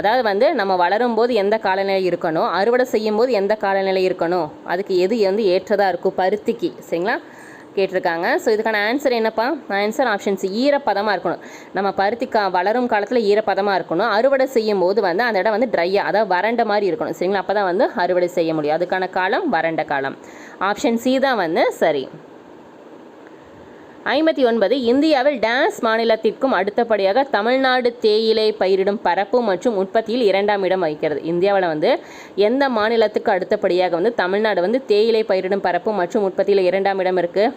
அதாவது வந்து நம்ம வளரும் போது எந்த காலநிலை இருக்கணும், அறுவடை செய்யும் போது எந்த காலநிலை இருக்கணும், அதுக்கு எது வந்து ஏற்றதாக இருக்கும் பருத்திக்கு? சரிங்களா, கேட்டிருக்காங்க. ஸோ இதுக்கான ஆன்சர் என்னப்பா? ஆன்சர் ஆப்ஷன் சி, ஈரப்பதமாக இருக்கணும். நம்ம பருத்தி வளரும் காலத்தில் ஈரப்பதமாக இருக்கணும். அறுவடை செய்யும் போது வந்து அந்த இடம் வந்து ட்ரையாக, அதாவது வறண்ட மாதிரி இருக்கணும். சரிங்களா, அப்போ தான் வந்து அறுவடை செய்ய முடியும். அதுக்கான காலம் வறண்ட காலம். ஆப்ஷன் சி தான் வந்து சரி. 59 இந்தியாவில் டான்ஸ் மாநிலத்திற்கும் அடுத்தபடியாக தமிழ்நாடு தேயிலை பயிரிடும் பரப்பு மற்றும் உற்பத்தியில் 2ஆம் இடம் வகிக்கிறது. இந்தியாவில் வந்து எந்த மாநிலத்துக்கு அடுத்தபடியாக வந்து தமிழ்நாடு வந்து தேயிலை பயிரிடும் பரப்பு மற்றும் உற்பத்தியில் 2ஆம் இடம் இருக்குது?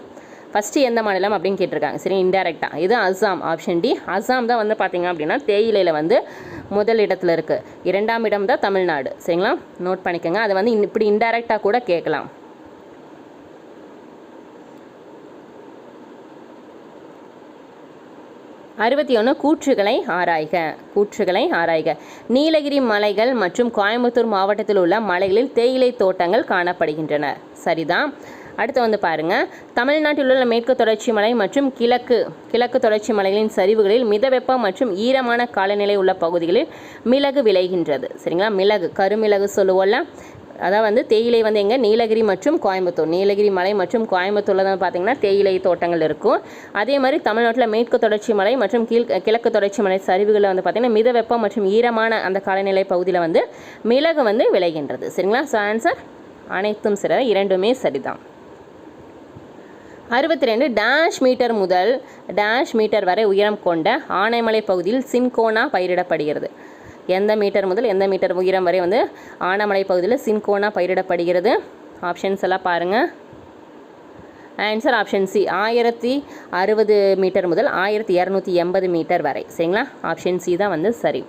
ஃபஸ்ட்டு எந்த மாநிலம் அப்படின்னு கேட்டிருக்காங்க. சரி, இன்டெரக்டாக இது அஸ்ஸாம். ஆப்ஷன் டி, அஸ்ஸாம் தான் வந்து பார்த்திங்க அப்படின்னா தேயிலையில் வந்து முதல் இடத்துல இருக்குது. 2ஆம் இடம் தான் தமிழ்நாடு. சரிங்களா, நோட் பண்ணிக்கோங்க. அது வந்து இப்படி இன்டெரக்டாக கூட கேட்கலாம். 61 கூற்றுகளை ஆராய்க. கூற்றுகளை ஆராய்க. நீலகிரி மலைகள் மற்றும் கோயம்புத்தூர் மாவட்டத்தில் உள்ள மலைகளில் தேயிலை தோட்டங்கள் காணப்படுகின்றன. சரிதான். அடுத்து வந்து பாருங்கள், தமிழ்நாட்டில் உள்ள மேற்கு தொடர்ச்சி மலை மற்றும் கிழக்கு தொடர்ச்சி மலைகளின் சரிவுகளில் மிதவெப்பம் மற்றும் ஈரமான காலநிலை உள்ள பகுதிகளில் மிளகு விளைகின்றது. சரிங்களா, மிளகு கருமிளகு சொல்லுவோம்ல, அதான் வந்து தேயிலை வந்து எங்கே, நீலகிரி மற்றும் கோயம்புத்தூர், நீலகிரி மலை மற்றும் கோயம்புத்தூரில் தான் பார்த்திங்கன்னா தேயிலை தோட்டங்கள் இருக்கும். அதே மாதிரி தமிழ்நாட்டில் மேற்கு தொடர்ச்சி மலை மற்றும் கிழக்கு தொடர்ச்சி மலை சரிவுகளில் வந்து பார்த்திங்கன்னா மிதவெப்பம் மற்றும் ஈரமான அந்த காலநிலை பகுதியில் வந்து மிளகு வந்து விளைகின்றது. சரிங்களா. ஸோ ஆன்சர் அனைத்தும் சரி, இரண்டுமே சரிதான். 62 டேஷ் மீட்டர் முதல் டேஷ் மீட்டர் வரை உயரம் கொண்ட ஆனைமலை பகுதியில் சின்கோனா பயிரிடப்படுகிறது. எந்த மீட்டர் முதல் எந்த மீட்டர் உயரம் வரை வந்து ஆனைமலை பகுதியில் சின்கோனா பயிரிடப்படுகிறது? ஆப்ஷன்ஸ் எல்லாம் பாருங்கள். ஆன்சர் ஆப்ஷன் சி, 1060 மீட்டர் முதல் 1280 மீட்டர் வரை. சரிங்களா, ஆப்ஷன் சி தான் வந்து சரி.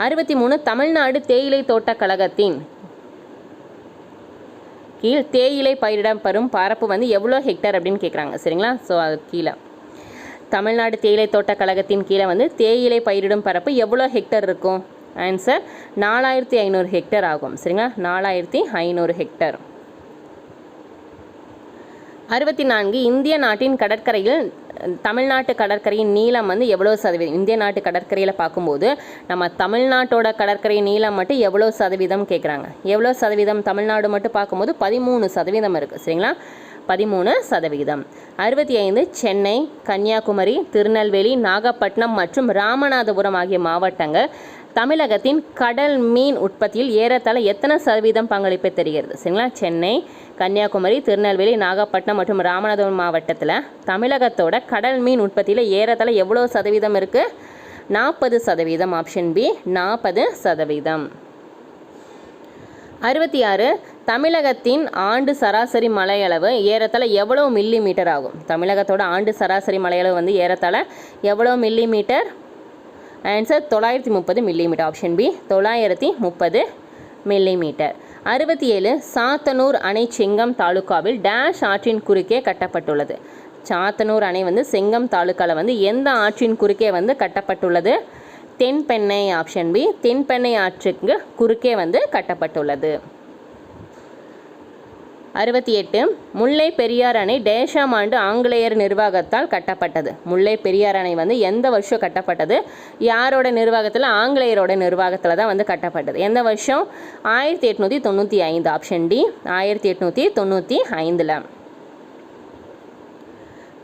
63 தமிழ்நாடு தேயிலை தோட்ட கழகத்தின் கீழ் தேயிலை பயிரிடப்படும் பரப்பு வந்து எவ்வளோ ஹெக்டர் அப்படின்னு கேட்குறாங்க. சரிங்களா. ஸோ அது கீழே தமிழ்நாடு தேயிலை தோட்ட கழகத்தின் கீழே வந்து தேயிலை பயிரிடும் பரப்பு எவ்வளோ ஹெக்டர் இருக்கும்? ஆன்சர் 4500 ஹெக்டர் ஆகும். சரிங்களா, 4500 ஹெக்டர். 64 இந்திய நாட்டின் கடற்கரையில் தமிழ்நாட்டு கடற்கரையின் நீளம் வந்து எவ்வளோ சதவீதம்? இந்திய நாட்டு கடற்கரையில் பார்க்கும்போது நம்ம தமிழ்நாட்டோட கடற்கரை நீளம் மட்டும் எவ்வளோ சதவீதம் கேட்குறாங்க. எவ்வளோ சதவீதம்? தமிழ்நாடு மட்டும் பார்க்கும்போது 13% இருக்குது. சரிங்களா, 13%. 65 சென்னை, கன்னியாகுமரி, திருநெல்வேலி, நாகப்பட்டினம் மற்றும் ராமநாதபுரம் ஆகிய மாவட்டங்கள் தமிழகத்தின் கடல் மீன் உற்பத்தியில் ஏறத்தாழ எத்தனை சதவீதம் பங்களிப்பை தெரிகிறது? சரிங்களா, சென்னை, கன்னியாகுமரி, திருநெல்வேலி, நாகப்பட்டினம் மற்றும் ராமநாதபுரம் மாவட்டத்தில் தமிழகத்தோட கடல் மீன் உற்பத்தியில் ஏறத்தாழ எவ்வளோ சதவீதம் இருக்குது? 40%. Option B, 40%. 66 தமிழகத்தின் ஆண்டு சராசரி மழையளவு ஏறத்தாழ எவ்வளோ மில்லி மீட்டர் ஆகும்? தமிழகத்தோட ஆண்டு சராசரி மழையளவு வந்து ஏறத்தாழ எவ்வளோ millimetre? Answer 930 millimetre. Option B, 930 millimetre. 67 Sathanur அணை செங்கம் தாலுகாவில் டேஷ் ஆற்றின் குறுக்கே கட்டப்பட்டுள்ளது. சாத்தனூர் அணை வந்து செங்கம் தாலுக்காவில் வந்து எந்த ஆற்றின் குறுக்கே வந்து கட்டப்பட்டுள்ளது? தென்பெண்ணை. ஆப்ஷன் பி, தென்பெண்ணை ஆற்றுக்கு குறுக்கே வந்து கட்டப்பட்டுள்ளது. 68 முல்லை பெரியார் அணை டேஷாம் ஆண்டு ஆங்கிலேயர் நிர்வாகத்தால் கட்டப்பட்டது. முல்லை பெரியார் அணை வந்து எந்த வருஷம் கட்டப்பட்டது? யாரோட நிர்வாகத்தில்? ஆங்கிலேயரோட நிர்வாகத்தில் தான் வந்து கட்டப்பட்டது. எந்த வருஷம்? 1895. Option D, 1895.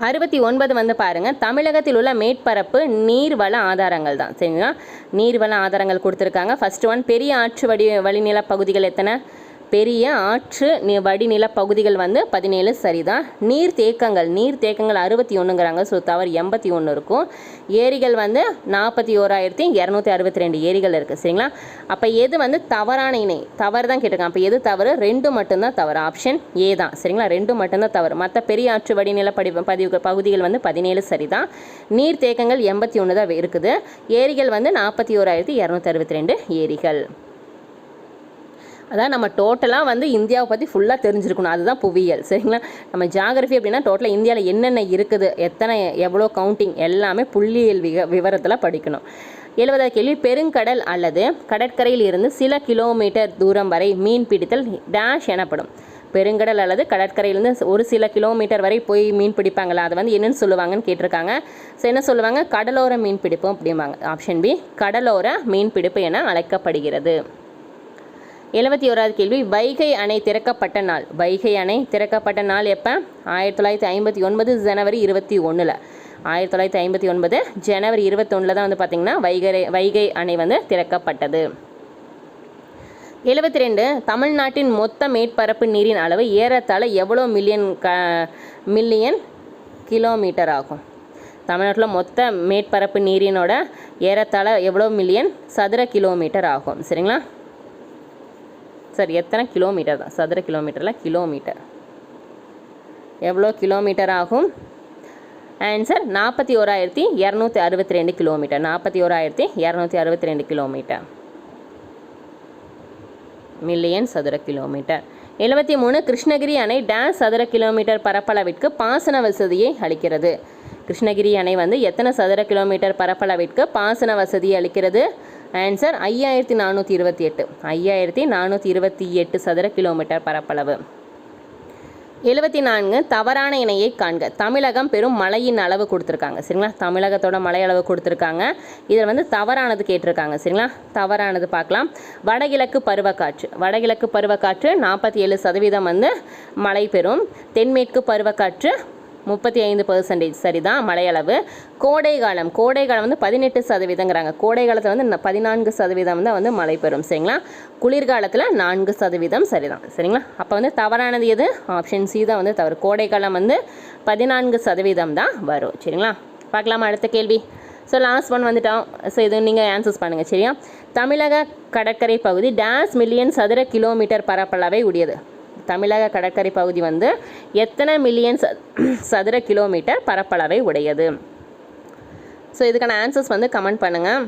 69 வந்து பாருங்கள், தமிழகத்தில் உள்ள மேற்பரப்பு நீர்வள ஆதாரங்கள் தான். சரிங்களா, நீர்வள ஆதாரங்கள் கொடுத்துருக்காங்க. ஃபர்ஸ்ட் ஒன், பெரிய ஆற்று வடிநில பகுதிகள் எத்தனை? பெரிய ஆற்று வடிநில பகுதிகள் வந்து 17 சரிதான். நீர்த்தேக்கங்கள் 61ங்கிறாங்க. ஸோ தவறு 81 இருக்கும். ஏரிகள் வந்து 41,262 ஏரிகள் இருக்குது. சரிங்களா, அப்போ எது வந்து தவறான இணை? தவறு தான் கேட்டிருக்காங்க. அப்போ எது தவறு? 2 மட்டும்தான் தவறு. ஆப்ஷன் ஏ தான். சரிங்களா, 2 மட்டும்தான் தவறு. மற்ற பெரிய ஆற்று வடிநில பகுதிகள் வந்து 17 சரிதான். நீர்த்தேக்கங்கள் 81 தான் இருக்குது. ஏரிகள் வந்து 41,262 ஏரிகள். அதான் நம்ம டோட்டலாக வந்து இந்தியாவை பற்றி ஃபுல்லாக தெரிஞ்சிருக்கணும். அதுதான் புவியியல். சரிங்களா, நம்ம ஜியாகிரஃபி அப்படின்னா டோட்டலாக இந்தியாவில் என்னென்ன இருக்குது, எவ்வளோ கவுண்டிங் எல்லாமே புள்ளியியல் விவரத்தில் படிக்கணும். 70வது கேள்வி, பெருங்கடல் அல்லது கடற்கரையில் இருந்து சில கிலோமீட்டர் தூரம் வரை மீன் பிடித்தல் டேஷ் எனப்படும். பெருங்கடல் அல்லது கடற்கரையிலேருந்து ஒரு சில கிலோமீட்டர் வரை போய் மீன் பிடிப்பாங்களா, அது வந்து என்னென்னு சொல்லுவாங்கன்னு கேட்டிருக்காங்க. ஸோ என்ன சொல்லுவாங்க? கடலோர மீன் பிடிப்பு அப்படிம்பாங்க. ஆப்ஷன் பி, கடலோர மீன் பிடிப்பு என அழைக்கப்படுகிறது. 71வது கேள்வி, வைகை அணை திறக்கப்பட்ட நாள். வைகை அணை திறக்கப்பட்ட நாள் எப்போ? 1959 ஜனவரி 21. 1959 ஜனவரி 21 தான் வந்து பார்த்திங்கன்னா வைகை அணை வந்து திறக்கப்பட்டது. 72 தமிழ்நாட்டின் மொத்த மேற்பரப்பு நீரின் அளவு ஏறத்தாழ எவ்வளோ மில்லியன் கிலோமீட்டர் ஆகும்? தமிழ்நாட்டில் மொத்த மேற்பரப்பு நீரினோட ஏறத்தாழ எவ்வளோ மில்லியன் சதுர கிலோமீட்டர் ஆகும்? சரிங்களா, சரி எத்தனை கிலோமீட்டர் தான், சதுர கிலோமீட்டரில் கிலோமீட்டர் எவ்வளோ கிலோமீட்டர் ஆகும்? Answer 41,262 kilometre. 41,262 கிலோமீட்டர் மில்லியன் சதுர கிலோமீட்டர். 73 கிருஷ்ணகிரி அணை டேஷ் சதுர கிலோமீட்டர் பரப்பளவிற்கு பாசன வசதியை அளிக்கிறது. கிருஷ்ணகிரி அணை வந்து எத்தனை சதுர கிலோமீட்டர் பரப்பளவிற்கு பாசன வசதி அளிக்கிறது? ஆன்சர் 5428. 5428 சதுர கிலோமீட்டர் பரப்பளவு. 74 தவறான இணையை காண்க. தமிழகம் பெரும் மழையின் அளவு கொடுத்துருக்காங்க சரிங்களா. தமிழகத்தோட மழை அளவு கொடுத்துருக்காங்க. இதில் வந்து தவறானது கேட்டிருக்காங்க சரிங்களா. தவறானது பார்க்கலாம். வடகிழக்கு பருவக்காற்று 47% வந்து மழை பெறும். தென்மேற்கு பருவக்காற்று 35% சரிதான் மழை அளவு. கோடைகாலம் வந்து 18%. கோடைகாலத்தில் வந்து 14% தான் வந்து மழை பெறும் சரிங்களா. குளிர்காலத்தில் 4% சரிதான் சரிங்களா. அப்போ வந்து தவறானது எது? ஆப்ஷன் சி தான் வந்து தவறு. கோடைகாலம் வந்து 14% தான் வரும் சரிங்களா. பார்க்கலாமா அடுத்த கேள்வி. ஸோ லாஸ்ட் ஒன் வந்துட்டோம். ஸோ இது நீங்கள் ஆன்சர்ஸ் பண்ணுங்கள் சரியா. தமிழக கடற்கரை பகுதி டேஸ் மில்லியன் சதுர கிலோமீட்டர் பரப்பளவை உடையது. தமிழக கடற்கரை பகுதி வந்து எத்தனை மில்லியன் சதுர கிலோமீட்டர் பரப்பளவை உடையது? ஸோ இதுக்கான ஆன்சர்ஸ் வந்து கமெண்ட் பண்ணுங்கள்.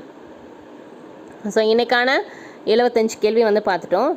ஸோ இன்றைக்கான 75 கேள்வி வந்து பார்த்துட்டோம்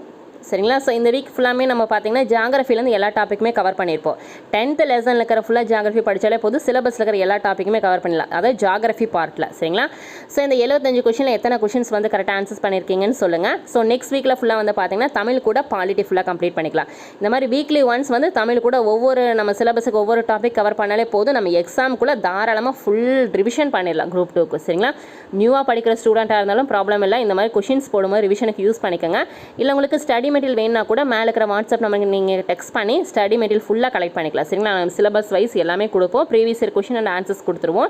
சரிங்களா. ஸோ இந்த வீக் ஃபுல்லாமே நம்ம பார்த்தீங்கன்னா ஜியாகிரஃபிலேருந்து எல்லா டாப்பிக்குமே கவர் பண்ணியிருப்போம். 10th லெசனில் இருக்கிற ஃபுல்லாக ஜியாகிரஃபி படித்தாலே போதும், சிலபஸில் இருக்கிற எல்லா டாப்பிக்குமே கவர் பண்ணலாம், அதாவது ஜியாகிரஃபி பார்ட்டில் சரிங்களா. ஸோ இந்த 75 கொஷனில் எத்தனை கொஷின்ஸ் வந்து கரெக்டாக ஆன்சர்ஸ் பண்ணியிருக்கீங்கன்னு சொல்லுங்கள். ஸோ நெக்ஸ்ட் வீக்கில் ஃபுல்லாக வந்து பார்த்தீங்கன்னா தமிழ் கூட பாலிட்டி ஃபுல்லாக கம்ப்ளீட் பண்ணிக்கலாம். இந்த மாதிரி வீக்லி ஒன்ஸ் வந்து தமிழ் கூட ஒவ்வொரு நம்ம சிலபஸுக்கு ஒவ்வொரு டாபிக் கவர் பண்ணாலே போதும், நம்ம எக்ஸாமுக்குள்ளே தாராளமாக ஃபுல் ரிவிஷன் பண்ணிடலாம் குரூப் 2க்கு சரிங்களா. நியூவாக படிக்கிற ஸ்டூடெண்ட்டாக இருந்தாலும் ப்ராப்ளம் இல்லை, இந்த மாதிரி கொஷின்ஸ் போடும்போது ரிவிஷனுக்கு யூஸ் பண்ணிக்கோங்க. இல்லை உங்களுக்கு ஸ்டடி மெட்டீரியல் வேணுன்னா கூட மேலே இருக்கிற வாட்ஸ்அப் நம்பருக்கு நீங்கள் டெக்ஸ்ட் பண்ணி ஸ்டடி மெட்டீரியல் ஃபுல்லாக கலெக்ட் பண்ணிக்கலாம் சரிங்களா. சிலபஸ் வைஸ் எல்லாமே கொடுப்போம், previous year question and answers கொடுத்துருவோம்.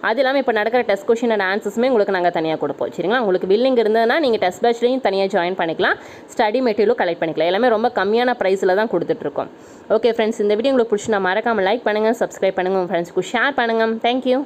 அது இல்லாமல் இப்போ நடக்கிற டெஸ்ட் கொஷின் அண்ட் ஆன்சர்ஸுமே உங்களுக்கு நாங்கள் தனியாக கொடுப்போம் சரிங்களா. உங்களுக்கு வில்லிங் இருந்ததுன்னா நீங்கள் டெஸ்ட் பேட்ச்லையும் தனியாக ஜாயின் பண்ணிக்கலாம், ஸ்டடி மெட்டீரியலும் கலெக்ட் பண்ணிக்கலாம். எல்லாமே ரொம்ப கம்மியான ப்ரைஸில் தான் கொடுத்துட்ருக்கோம். ஓகே ஃப்ரெண்ட்ஸ், இந்த வீடியோ உங்களுக்கு பிடிச்சி நான் மறக்காமல் லைக் பண்ணுங்கள், சப்ஸ்கிரைப் பண்ணுங்கள், உங்கள் ஃப்ரெண்ட்ஸ்க்கு ஷேர் பண்ணுங்கள். தேங்க்யூ.